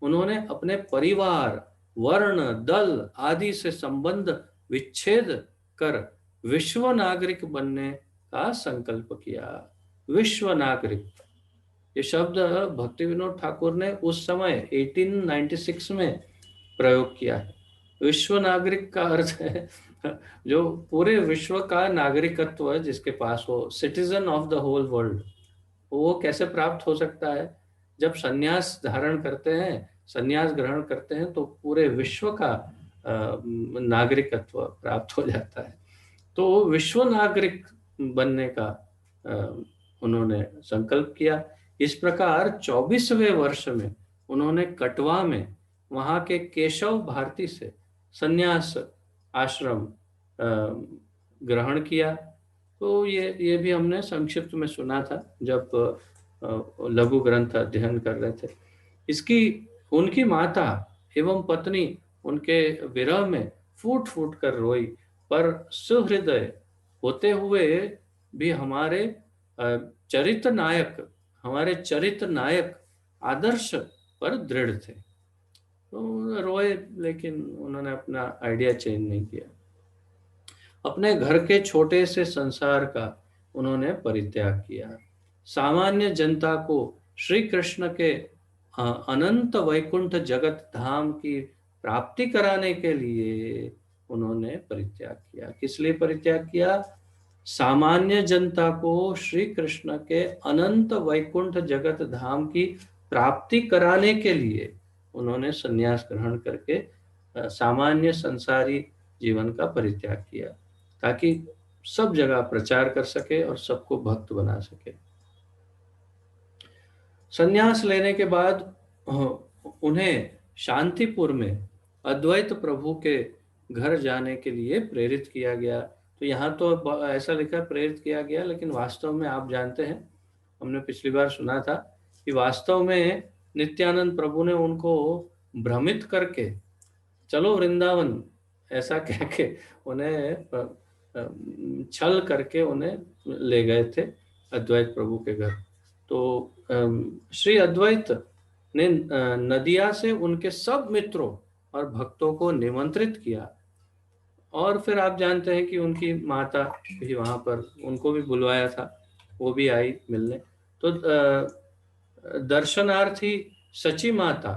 उन्होंने अपने परिवार, वर्ण, दल आदि से संबंध विच्छेद कर विश्व नागरिक बनने का संकल्प किया। विश्व नागरिक, ये शब्द भक्ति विनोद ठाकुर ने उस समय 1896 में प्रयोग किया है। विश्व नागरिक का अर्थ है जो पूरे विश्व का नागरिकत्व है जिसके पास हो, citizen of the whole world. वो कैसे प्राप्त हो सकता है? जब सन्यास धारण करते हैं, सन्यास ग्रहण करते हैं, तो पूरे विश्व का नागरिकत्व प्राप्त हो जाता है। तो विश्व नागरिक बनने का उन्होंने संकल्प किया। इस प्रकार 24वें वर्ष में उन्होंने कटवा में वहाँ के केशव भारती से सन्यास आश्रम ग्रहण किया। तो ये भी हमने संक्षिप्त में सुना था जब लघु ग्रंथ अध्ययन कर रहे थे। इसकी उनकी माता एवं पत्नी उनके विरह में फूट फूट कर रोई, पर सुहृदय होते हुए भी हमारे चरित्र नायक आदर्श पर दृढ़ थे। तो रोए, लेकिन उन्होंने अपना आइडिया चेंज नहीं किया। अपने घर के छोटे से संसार का उन्होंने परित्याग किया। सामान्य जनता को श्री कृष्ण के अनंत वैकुंठ जगत धाम की प्राप्ति कराने के लिए उन्होंने परित्याग किया। किस लिए परित्याग किया? सामान्य जनता को श्री कृष्ण के अनंत वैकुंठ जगत धाम की प्राप्ति कराने के लिए उन्होंने संन्यास ग्रहण करके सामान्य संसारी जीवन का परित्याग किया, ताकि सब जगह प्रचार कर सके और सबको भक्त बना सके। संन्यास लेने के बाद उन्हें शांतिपुर में अद्वैत प्रभु के घर जाने के लिए प्रेरित किया गया। तो यहाँ तो ऐसा लिखा प्रेरित किया गया, लेकिन वास्तव में आप जानते हैं, हमने पिछली बार सुना था कि वास्तव में नित्यानंद प्रभु ने उनको भ्रमित करके चलो वृंदावन ऐसा कह के उन्हें छल करके उन्हें ले गए थे अद्वैत प्रभु के घर। तो श्री अद्वैत ने नदिया से उनके सब मित्रों और भक्तों को निमंत्रित किया, और फिर आप जानते हैं कि उनकी माता भी वहाँ पर, उनको भी बुलवाया था, वो भी आई मिलने। तो दर्शनार्थी सची माता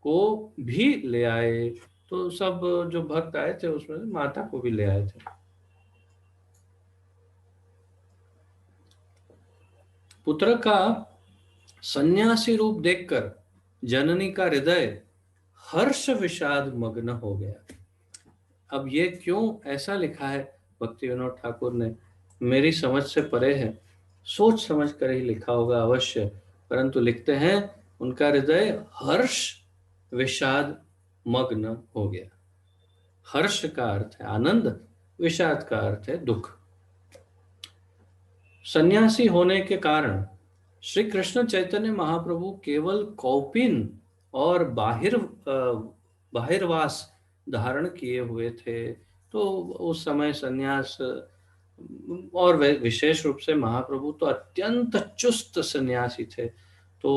को भी ले आए। तो सब जो भक्त आए थे उसमें माता को भी ले आए थे। पुत्र का सन्यासी रूप देखकर जननी का हृदय हर्ष विषाद मग्न हो गया। अब ये क्यों ऐसा लिखा है भक्ति विनोद ठाकुर ने, मेरी समझ से परे है, सोच समझ कर ही लिखा होगा अवश्य, परंतु लिखते हैं उनका हृदय हर्ष विषाद मग्न हो गया। हर्ष का अर्थ है आनंद, विषाद का अर्थ है दुख। सन्यासी होने के कारण श्री कृष्ण चैतन्य महाप्रभु केवल कौपिन और बाहिर बाहिर्वास धारण किए हुए थे। तो उस समय सन्यास, और विशेष रूप से महाप्रभु तो अत्यंत चुस्त सन्यासी थे। तो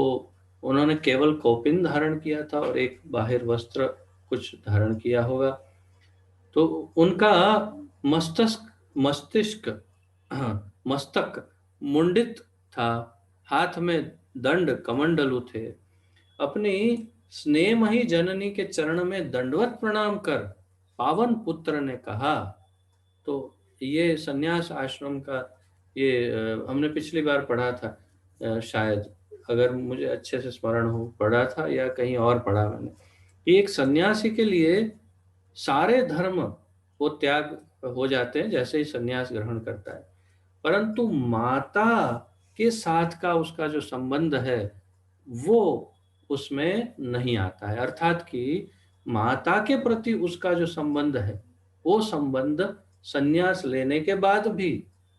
उन्होंने केवल कौपिन धारण किया था और एक बाहिर वस्त्र कुछ धारण किया होगा। तो उनका मस्तिष्क, हाँ, मस्तक मुंडित था, हाथ में दंड कमंडलु थे। अपनी स्नेहमयी जननी के चरण में दंडवत प्रणाम कर पावन पुत्र ने कहा। तो ये सन्यास आश्रम का, ये हमने पिछली बार पढ़ा था, शायद, अगर मुझे अच्छे से स्मरण हो, पढ़ा था या कहीं और पढ़ा मैंने, कि एक सन्यासी के लिए सारे धर्म वो त्याग हो जाते हैं जैसे ही सन्यास ग्रहण करता है, परंतु माता के साथ का उसका जो संबंध है वो उसमें नहीं आता है। अर्थात कि माता के प्रति उसका जो संबंध है वो संबंध सन्यास लेने के बाद भी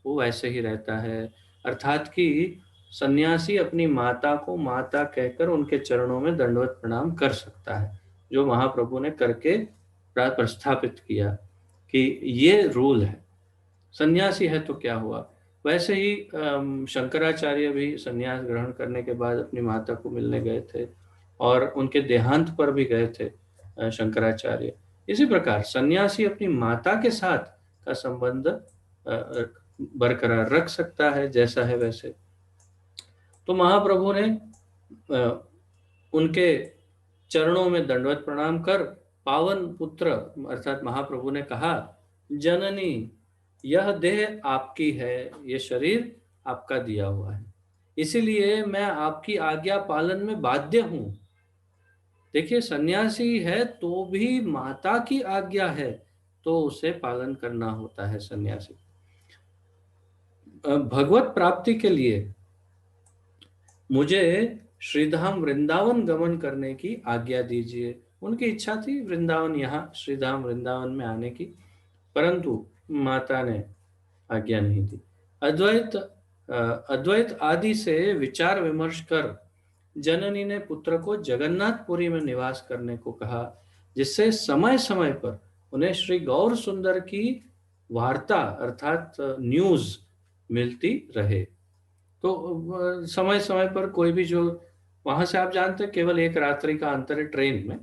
वो वैसे ही रहता है। अर्थात कि सन्यासी अपनी माता को माता कहकर उनके चरणों में दंडवत प्रणाम कर सकता है, जो महाप्रभु ने करके प्रस्थापित किया कि ये रूल है। सन्यासी है तो क्या हुआ। वैसे ही शंकराचार्य भी सन्यास ग्रहण करने के बाद अपनी माता को मिलने गए थे और उनके देहांत पर भी गए थे शंकराचार्य। इसी प्रकार सन्यासी अपनी माता के साथ का संबंध बरकरार रख सकता है, जैसा है वैसे। तो महाप्रभु ने उनके चरणों में दंडवत प्रणाम कर पावन पुत्र अर्थात महाप्रभु ने कहा, जननी यह देह आपकी है, यह शरीर आपका दिया हुआ है, इसीलिए मैं आपकी आज्ञा पालन में बाध्य हूं। देखिए, सन्यासी है तो भी माता की आज्ञा है तो उसे पालन करना होता है सन्यासी। भगवत प्राप्ति के लिए मुझे श्रीधाम वृंदावन गमन करने की आज्ञा दीजिए। उनकी इच्छा थी वृंदावन, यहाँ श्रीधाम वृंदावन में आने की, परंतु माता ने आज्ञा नहीं दी। अद्वैत आदि से विचार विमर्श कर जननी ने पुत्र को जगन्नाथपुरी में निवास करने को कहा, जिससे समय समय पर उन्हें श्री गौर सुंदर की वार्ता अर्थात न्यूज मिलती रहे। तो समय समय पर कोई भी जो वहां से, आप जानते हैं केवल एक रात्रि का अंतर है ट्रेन में,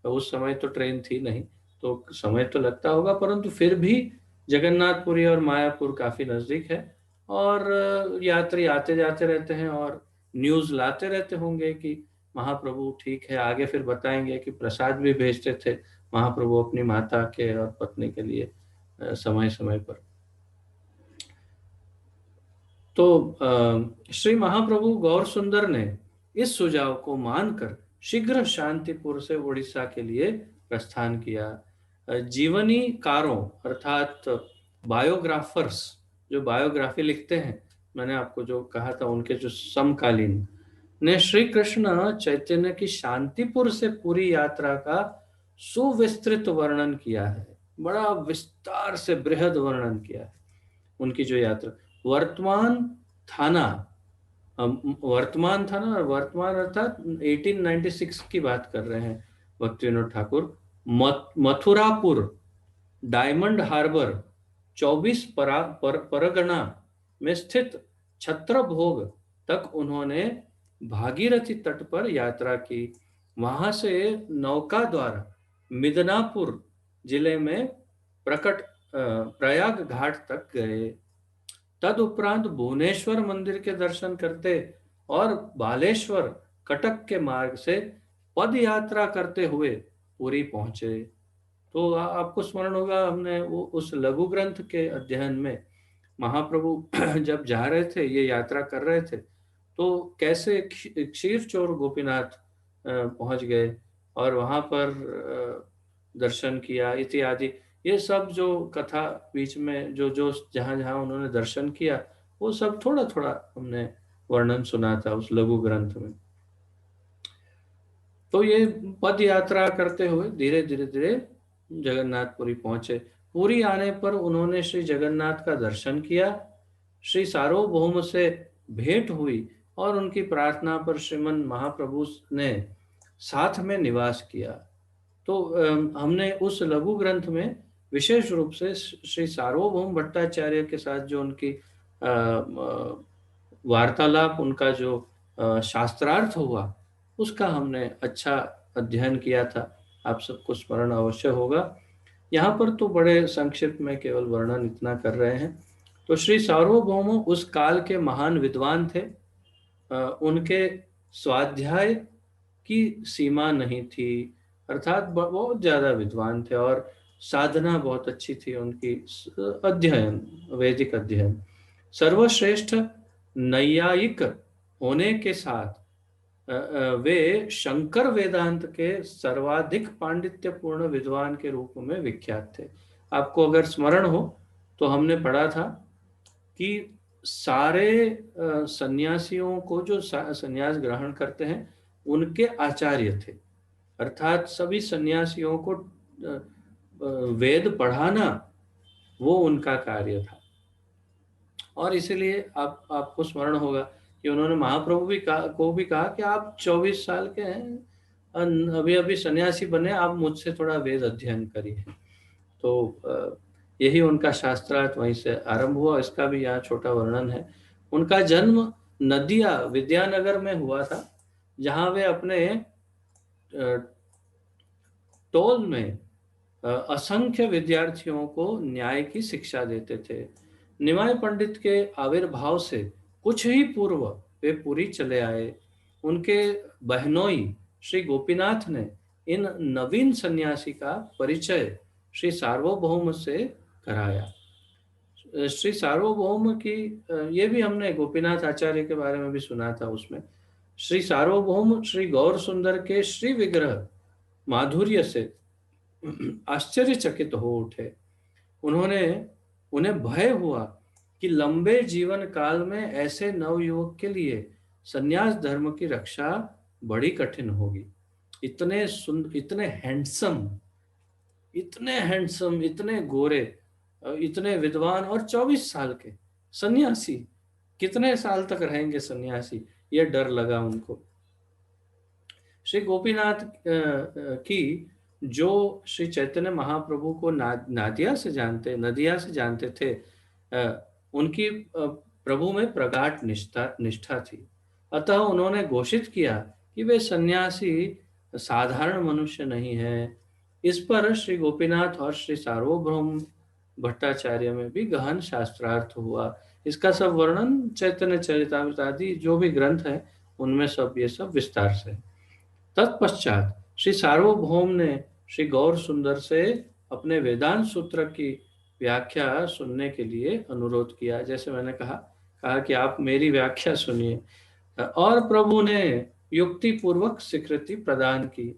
तो उस समय तो ट्रेन थी नहीं तो समय तो लगता होगा, परंतु फिर भी जगन्नाथपुरी और मायापुर काफी नजदीक है और यात्री आते जाते रहते हैं और न्यूज लाते रहते होंगे कि महाप्रभु ठीक है। आगे फिर बताएंगे कि प्रसाद भी भेजते थे महाप्रभु अपनी माता के और पत्नी के लिए समय समय पर। तो श्री महाप्रभु गौर सुंदर ने इस सुझाव को मानकर शीघ्र शांतिपुर से उड़ीसा के लिए प्रस्थान किया। जीवनीकारों अर्थात बायोग्राफर्स, जो बायोग्राफी लिखते हैं, मैंने आपको जो कहा था उनके जो समकालीन, ने श्री कृष्ण चैतन्य की शांतिपुर से पूरी यात्रा का सुविस्तृत वर्णन किया है। बड़ा विस्तार से बृहद वर्णन किया है उनकी जो यात्रा। वर्तमान थाना, और वर्तमान अर्थात 1896 की बात कर रहे हैं भक्ति विनोद ठाकुर। मथुरापुर, डायमंड हार्बर, 24 परगना में स्थित छत्रभोग तक उन्होंने भागीरथी तट पर यात्रा की। वहां से नौका द्वारा मिदनापुर जिले में प्रयाग घाट तक गए। तदुपरांत भुवनेश्वर मंदिर के दर्शन करते और बालेश्वर कटक के मार्ग से पद यात्रा करते हुए पुरी पहुंचे। तो आपको स्मरण होगा, हमने वो उस लघु ग्रंथ के अध्ययन में महाप्रभु जब जा रहे थे, ये यात्रा कर रहे थे, तो कैसे क्षीर चोर गोपीनाथ पहुंच गए और वहां पर दर्शन किया इत्यादि। ये सब जो कथा बीच में जो जो जहां जहां उन्होंने दर्शन किया वो सब थोड़ा थोड़ा हमने वर्णन सुना था उस लघु ग्रंथ में। तो ये पद यात्रा करते हुए धीरे धीरे धीरे जगन्नाथपुरी पहुंचे। पुरी आने पर उन्होंने श्री जगन्नाथ का दर्शन किया, श्री सार्वभौम से भेंट हुई और उनकी प्रार्थना पर श्रीमन महाप्रभु ने साथ में निवास किया। तो हमने उस लघु ग्रंथ में विशेष रूप से श्री सार्वभौम भट्टाचार्य के साथ जो उनकी वार्तालाप, उनका जो शास्त्रार्थ हुआ, उसका हमने अच्छा अध्ययन किया था। आप सबको स्मरण अवश्य होगा। यहाँ पर तो बड़े संक्षिप्त में केवल वर्णन इतना कर रहे हैं। तो श्री सार्वभौम उस काल के महान विद्वान थे। उनके स्वाध्याय की सीमा नहीं थी, अर्थात बहुत ज्यादा विद्वान थे और साधना बहुत अच्छी थी उनकी। अध्ययन, वैदिक अध्ययन, सर्वश्रेष्ठ नैयायिक होने के साथ वे शंकर वेदांत के सर्वाधिक पांडित्यपूर्ण विद्वान के रूप में विख्यात थे। आपको अगर स्मरण हो तो हमने पढ़ा था कि सारे सन्यासियों को जो सन्यास ग्रहण करते हैं उनके आचार्य थे, अर्थात सभी सन्यासियों को वेद पढ़ाना वो उनका कार्य था। और इसीलिए आपको स्मरण होगा कि उन्होंने महाप्रभु को भी कहा कि आप 24 साल के हैं, अभी अभी सन्यासी बने, आप मुझसे थोड़ा वेद अध्ययन करिए। तो यही उनका शास्त्रार्थ वहीं से आरंभ हुआ। इसका भी यहाँ छोटा वर्णन है। उनका जन्म नदिया विद्यानगर में हुआ था, जहाँ वे अपने टोल में असंख्य विद्यार्थियों को न्याय की शिक्षा देते थे। निमाय पंडित के आविर्भाव से कुछ ही पूर्व वे पुरी चले आए। उनके बहनोई श्री गोपीनाथ ने इन नवीन सन्यासी का परिचय श्री सार्वभौम से कराया। श्री सार्वभौम की ये भी हमने गोपीनाथ आचार्य के बारे में भी सुना था। उसमें श्री सार्वभौम श्री गौर सुंदर के श्री विग्रह माधुर्य से आश्चर्यचकित हो उठे। उन्हें भय हुआ कि लंबे जीवन काल में ऐसे नवयुवक के लिए संन्यास धर्म की रक्षा बड़ी कठिन होगी। इतने हैंडसम, इतने गोरे, इतने विद्वान और 24 साल के सन्यासी, कितने साल तक रहेंगे सन्यासी, यह डर लगा उनको। श्री गोपीनाथ की जो श्री चैतन्य महाप्रभु को नदिया से जानते थे, उनकी प्रभु में प्रगाढ़ निष्ठा थी। अतः उन्होंने घोषित किया कि वे सन्यासी साधारण मनुष्य नहीं है। इस पर श्री गोपीनाथ और श्री सार्वभौम भट्टाचार्य में भी गहन शास्त्रार्थ हुआ। इसका सब वर्णन चैतन्य चरितामृत आदि जो भी ग्रंथ है उनमें सब ये सब विस्तार से। तत्पश्चात श्री सार्वभौम ने श्री गौर सुंदर से अपने वेदांत सूत्र की व्याख्या सुनने के लिए अनुरोध किया। जैसे मैंने कहा कि आप मेरी व्याख्या सुनिए, और प्रभु ने युक्ति पूर्वक स्वीकृति प्रदान की।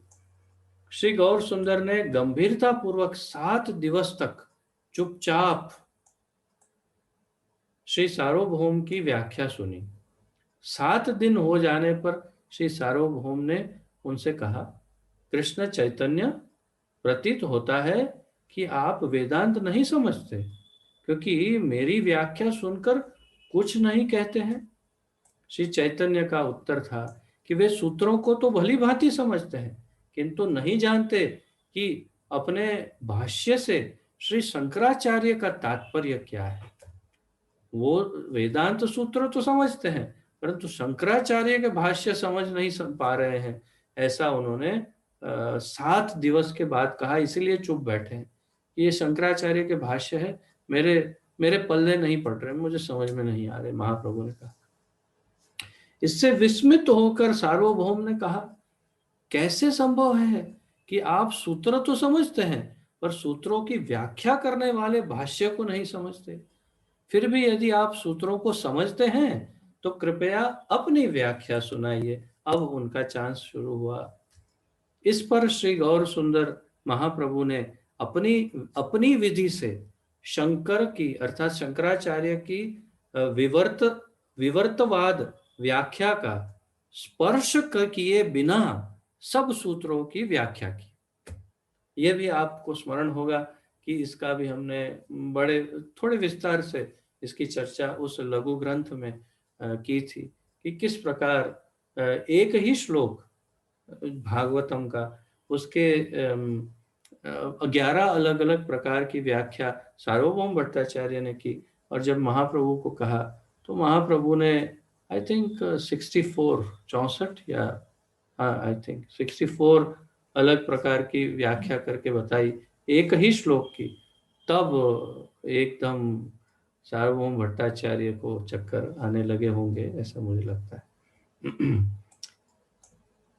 श्री गौर सुंदर ने गंभीरता पूर्वक 7 दिवस तक चुपचाप श्री सार्वभौम की व्याख्या सुनी। 7 दिन हो जाने पर श्री सार्वभौम ने उनसे कहा, कृष्ण चैतन्य, प्रतीत होता है कि आप वेदांत नहीं समझते, क्योंकि मेरी व्याख्या सुनकर कुछ नहीं कहते हैं। श्री चैतन्य का उत्तर था कि वे सूत्रों को तो भली भांति समझते हैं, किंतु नहीं जानते कि अपने भाष्य से श्री शंकराचार्य का तात्पर्य क्या है। वो वेदांत सूत्र तो समझते हैं, परंतु शंकराचार्य के भाष्य समझ नहीं पा रहे हैं। ऐसा उन्होंने 7 दिवस के बाद कहा। इसीलिए चुप बैठे हैं। ये शंकराचार्य के भाष्य है, मेरे पल्ले नहीं पड़ रहे, मुझे समझ में नहीं आ रहे, महाप्रभु ने कहा। इससे विस्मित होकर सार्वभौम ने कहा, कैसे संभव है कि आप सूत्र तो समझते हैं पर सूत्रों की व्याख्या करने वाले भाष्य को नहीं समझते। फिर भी यदि आप सूत्रों को समझते हैं तो कृपया अपनी व्याख्या सुनाइए। अब उनका चांस शुरू हुआ। इस पर श्री गौर सुंदर महाप्रभु ने अपनी विधि से शंकर की अर्थात शंकराचार्य की विवर्तवाद व्याख्या का स्पर्श किए बिना सब सूत्रों की व्याख्या की। यह भी आपको स्मरण होगा कि इसका भी हमने थोड़े विस्तार से इसकी चर्चा उस लघु ग्रंथ में की थी कि किस प्रकार एक ही श्लोक भागवतम का उसके 11 अलग अलग प्रकार की व्याख्या सार्वभौम भट्टाचार्य ने की। और जब महाप्रभु को कहा तो महाप्रभु ने आई थिंक 64 64 या हाँ आई थिंक 64 अलग प्रकार की व्याख्या करके बताई एक ही श्लोक की। तब एकदम सार्वभौम भट्टाचार्य को चक्कर आने लगे होंगे, ऐसा मुझे लगता है।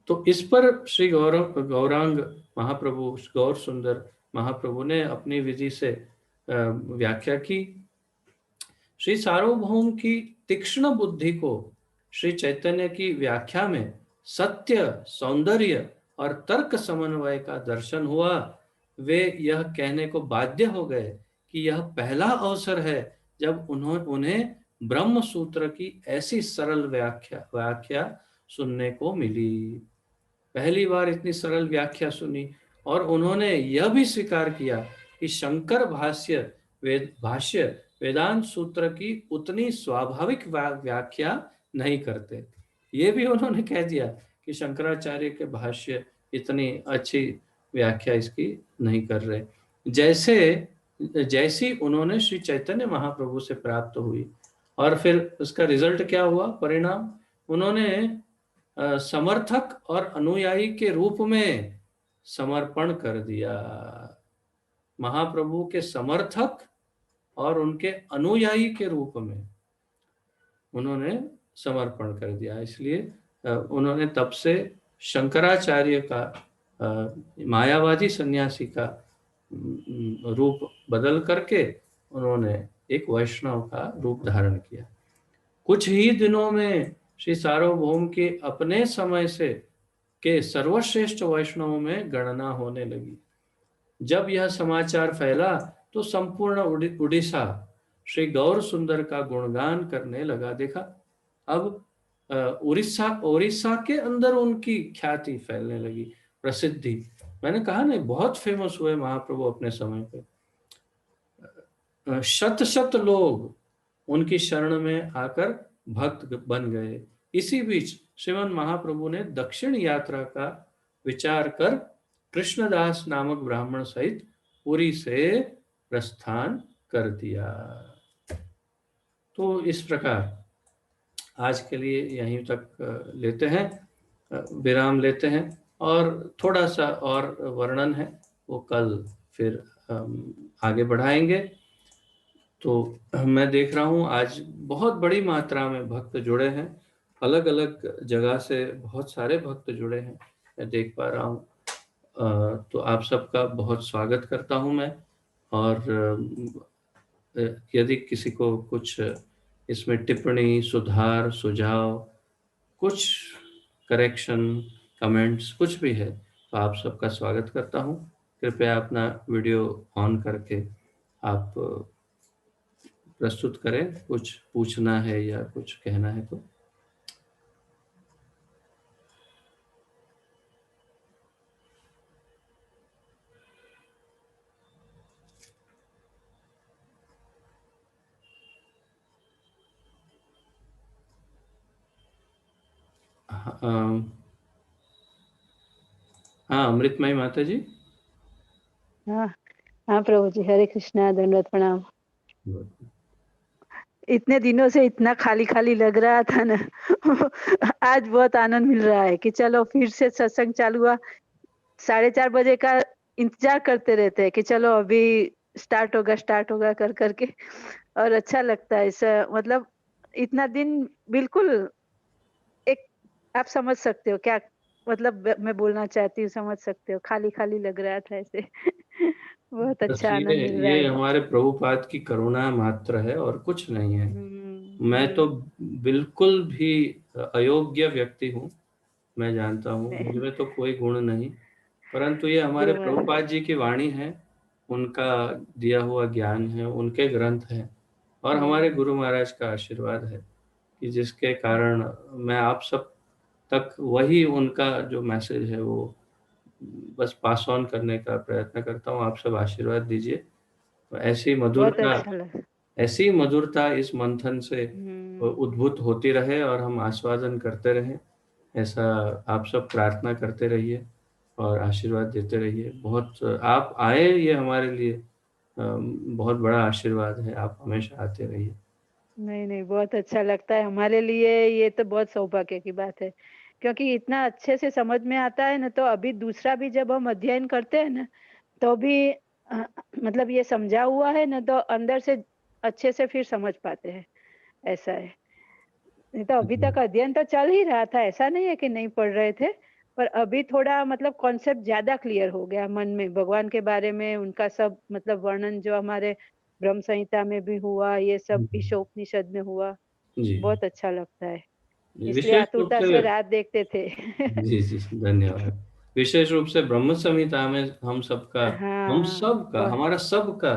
तो इस पर श्री गौरांग महाप्रभु, गौर सुंदर महाप्रभु ने अपनी विधि से व्याख्या की। श्री सार्वभौम की तीक्ष्ण बुद्धि को श्री चैतन्य की व्याख्या में सत्य, सौंदर्य और तर्क समन्वय का दर्शन हुआ। वे यह कहने को बाध्य हो गए कि यह पहला अवसर है जब उन्हें ब्रह्म सूत्र की ऐसी सरल व्याख्या सुनने को मिली। पहली बार इतनी सरल व्याख्या सुनी और उन्होंने यह भी स्वीकार किया कि शंकर भाष्य वेदांत सूत्र की उतनी स्वाभाविक व्याख्या नहीं करते। ये भी उन्होंने कह दिया कि शंकराचार्य के भाष्य इतनी अच्छी व्याख्या इसकी नहीं कर रहे, जैसी उन्होंने श्री चैतन्य महाप्रभु से प्राप्त हुई। और फिर उसका रिजल्ट क्या हुआ, परिणाम, उन्होंने समर्थक और अनुयायी के रूप में समर्पण कर दिया। महाप्रभु के समर्थक और उनके अनुयायी के रूप में उन्होंने समर्पण कर दिया। इसलिए उन्होंने तब से शंकराचार्य का मायावादी सन्यासी का रूप बदल करके उन्होंने एक वैष्णव का रूप धारण किया। कुछ ही दिनों में श्री सार्वभौम के अपने समय से के सर्वश्रेष्ठ वैष्णवों में गणना होने लगी। जब यह समाचार फैला तो संपूर्ण उड़ीसा श्री गौर सुंदर का गुणगान करने लगा। देखा, अब उड़ीसा के अंदर उनकी ख्याति फैलने लगी, प्रसिद्धि। मैंने कहा नहीं, बहुत फेमस हुए महाप्रभु अपने समय पे। शत शत लोग उनकी शरण में आकर भक्त बन गए। इसी बीच श्रीमन महाप्रभु ने दक्षिण यात्रा का विचार कर कृष्णदास नामक ब्राह्मण सहित पुरी से प्रस्थान कर दिया। तो इस प्रकार आज के लिए यहीं तक लेते हैं, विराम लेते हैं, और थोड़ा सा और वर्णन है वो कल फिर आगे बढ़ाएंगे। तो मैं देख रहा हूँ आज बहुत बड़ी मात्रा में भक्त जुड़े हैं, अलग अलग जगह से बहुत सारे भक्त जुड़े हैं, मैं देख पा रहा हूँ। तो आप सबका बहुत स्वागत करता हूँ मैं। और यदि किसी को कुछ इसमें टिप्पणी, सुधार, सुझाव, कुछ करेक्शन, कमेंट्स कुछ भी है तो आप सबका स्वागत करता हूँ। कृपया अपना वीडियो ऑन करके आप प्रस्तुत करें, कुछ पूछना है या कुछ कहना है तो। हाँ अमृतमयी माता जी। हाँ हाँ प्रभु जी, हरे कृष्णा, दंडवत प्रणाम। इतने दिनों से इतना खाली खाली लग रहा था ना आज बहुत आनंद मिल रहा है कि चलो फिर से सत्संग चालू हुआ। 4:30 बजे का इंतजार करते रहते हैं कि चलो अभी स्टार्ट होगा कर करके, और अच्छा लगता है। ऐसा मतलब इतना दिन बिल्कुल एक, आप समझ सकते हो क्या मतलब मैं बोलना चाहती हूँ, समझ सकते हो, खाली खाली लग रहा था ऐसे बहुत बस अच्छा आनंद मिल रहा ये है। हमारे प्रभुपाद की करुणा मात्र है और कुछ नहीं है। मैं तो बिल्कुल भी अयोग्य व्यक्ति हूँ, मैं जानता हूँ, मुझमें तो कोई गुण नहीं, परंतु ये हमारे प्रभुपाद जी की वाणी है, उनका दिया हुआ ज्ञान है, उनके ग्रंथ हैं, और हमारे गुरु महाराज का आशीर्वाद है कि जिसके कारण मैं आप सब तक वही उनका जो मैसेज है वो बस पास ऑन करने का प्रयत्न करता हूँ। आप सब आशीर्वाद दीजिए। तो ऐसी मधुरता इस मंथन से उद्भूत होती रहे और हम आस्वादन करते रहें, ऐसा आप सब प्रार्थना करते रहिए। और आशीर्वाद देते रहिए। बहुत आप आए, ये हमारे लिए बहुत बड़ा आशीर्वाद है। आप हमेशा आते रहिए। नहीं नहीं, बहुत अच्छा लगता है हमारे लिए। ये तो बहुत सौभाग्य की बात है, क्योंकि इतना अच्छे से समझ में आता है ना। तो अभी दूसरा भी जब हम अध्ययन करते हैं ना, तो भी मतलब ये समझा हुआ है ना, तो अंदर से अच्छे से फिर समझ पाते हैं। ऐसा है। नहीं तो अभी जी तक अध्ययन तो चल ही रहा था, ऐसा नहीं है कि नहीं पढ़ रहे थे। पर अभी थोड़ा मतलब कॉन्सेप्ट ज्यादा क्लियर हो गया मन में, भगवान के बारे में उनका सब मतलब वर्णन जो हमारे ब्रह्म संहिता में भी हुआ, ये सब ईशोपनिषद में हुआ। जी बहुत अच्छा लगता है, इसलिए विशेष रूप आतुरता से। से रात देखते थे। जी जी धन्यवाद। विशेष रूप से ब्रह्म संहिता में हाँ बहुत। हमारा सबका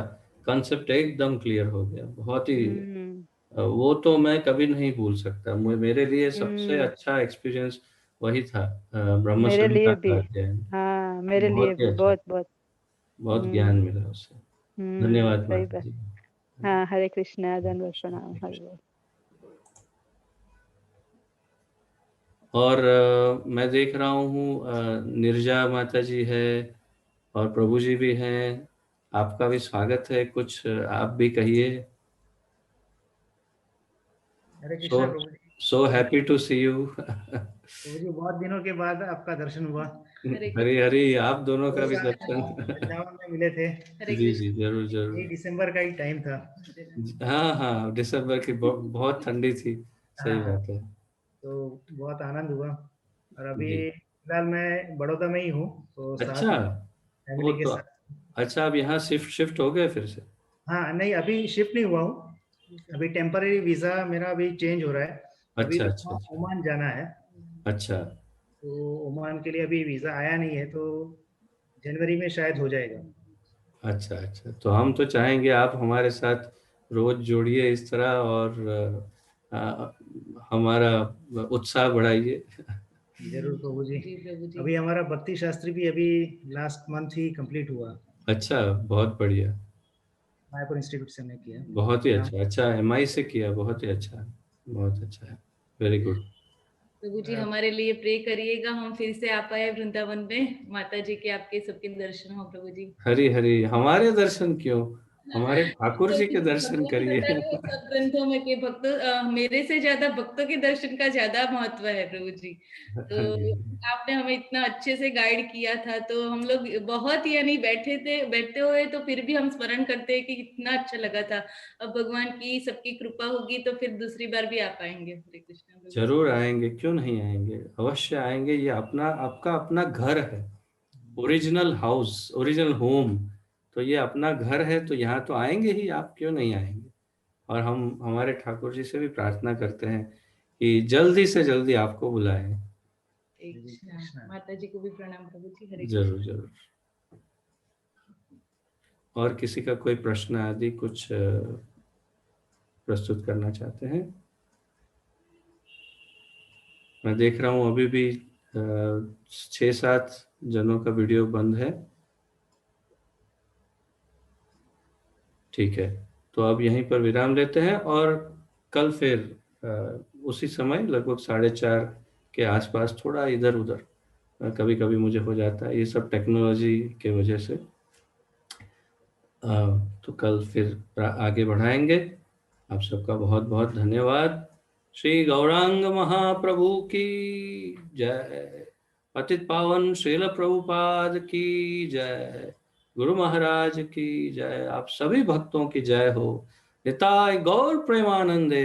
कंसेप्ट एकदम क्लियर हो गया। बहुत ही हम्म। वो तो मैं कभी नहीं भूल सकता। मेरे लिए सबसे हम्म। अच्छा एक्सपीरियंस वही था, ब्रह्म मेरे संहिता लिए भी। का अध्ययन। हाँ मेरे लिए बहुत ही भी अच्छा, बहुत बहुत। बहुत ज्ञान हम्म। मिला उससे। हम्म, धन्यवाद सही माता बात। जी। हाँ, हरे कृष्णा, दंडवत प्रणाम, हरे हरि कृष्ण। बोल। और मैं देख रहा हूँ निर्जा माता जी है और प्रभु जी भी हैं। आपका भी स्वागत है। कुछ आप भी कहिए। हरे सो Krishna Prabhu ji. So happy to see you. Prabhu ji, बहुत दिनों के बाद आपका दर्शन हुआ। हरी हरी, आप दोनों का 2 भी साल दर्शन। वृंदावन में मिले थे। जी जी जरूर यही जरूर। दिसंबर का ही टाइम था। हाँ हाँ, दिसंबर की बहुत ठंडी थी। सही हाँ, बात है। तो बहुत आनंद हुआ। और अभी जी फिलहाल मैं बड़ौदा में ही हूँ, तो साथ अच्छा। में वो फैमिली के तो साथ। अच्छा, अब यहाँ शिफ्ट शिफ्ट हो गए फिर से? हाँ, नहीं अभी शिफ्ट नहीं हुआ हूँ। अभी टेम्पररी वीज़ा मेरा अभी चेंज हो रहा है। अभी अच्छा अच्छा ओमान अच्छा। ओमान जाना है। अच्छा तो ओमान के लिए अभी वीज़ा आया नहीं है, तो जनवरी में शायद हो जाएगा। अच्छा अच्छा, तो हम तो चाहेंगे आप हमारे साथ रोज जुड़िए इस तरह, और हमारा उत्साह बढ़ाइए। ज़रूर प्रभु जी। अभी हमारा भक्ति शास्त्री भी अभी लास्ट मंथ ही कंप्लीट हुआ। अच्छा, बहुत बढ़िया। मायापुर इंस्टीट्यूट से हमने किया। बहुत ही राम। अच्छा। अच्छा, एमआई से किया, बहुत ही अच्छा है। बहुत अच्छा है। Very good. प्रभु जी हमारे लिए प्रे करिएगा, हम फिर से आ पाए वृंदावन में, माता जी के आपके सबके दर्शन हो प्रभु जी। हरी हरी, हमारे दर्शन क्यों, हमारे ठाकुर जी के दर्शन भगवान ने करिए। बताया है सब ग्रंथों में कि भक्त मेरे से ज्यादा भक्तों के दर्शन का ज्यादा महत्व है प्रभु जी। तो हरी आपने हमें इतना अच्छे से गाइड किया था, तो हम लोग बहुत यानी बैठते हुए तो फिर भी हम स्मरण करते हैं कि कितना अच्छा लगा था। अब भगवान की सबकी कृपा होगी तो फिर दूसरी बार भी आ पाएंगे। हरे कृष्ण प्रभु जी। जरूर आएंगे, क्यों नहीं आएंगे, अवश्य आएंगे। ये अपना आपका अपना घर है, ओरिजिनल हाउस, ओरिजिनल होम। तो ये अपना घर है, तो यहाँ तो आएंगे ही, आप क्यों नहीं आएंगे। और हम हमारे ठाकुर जी से भी प्रार्थना करते हैं कि जल्दी से जल्दी आपको बुलाएं। एक हरे कृष्णा। कृष्णा। माता जी को भी प्रणाम प्रभु जी। हरे जरूर कृष्णा। जरूर। और किसी का कोई प्रश्न आदि कुछ प्रस्तुत करना चाहते हैं? मैं देख रहा हूँ अभी भी 6-7 जनों का वीडियो बंद है। ठीक है, तो अब यहीं पर विराम लेते हैं, और कल फिर उसी समय लगभग 4:30 के आसपास, थोड़ा इधर उधर कभी कभी मुझे हो जाता है, ये सब टेक्नोलॉजी के वजह से। अ, तो कल फिर आगे बढ़ाएंगे। आप सबका बहुत बहुत धन्यवाद। श्री गौरांग महाप्रभु की जय। पतित पावन श्रील प्रभुपाद की जय। गुरु महाराज की जय। आप सभी भक्तों की जय हो। निताय गौर प्रेमानंदे।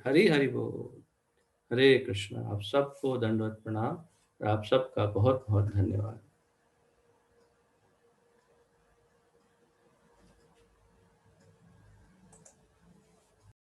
हरि हरि बोल। हरे कृष्ण। आप सबको दंडवत प्रणाम, और आप सबका बहुत बहुत धन्यवाद।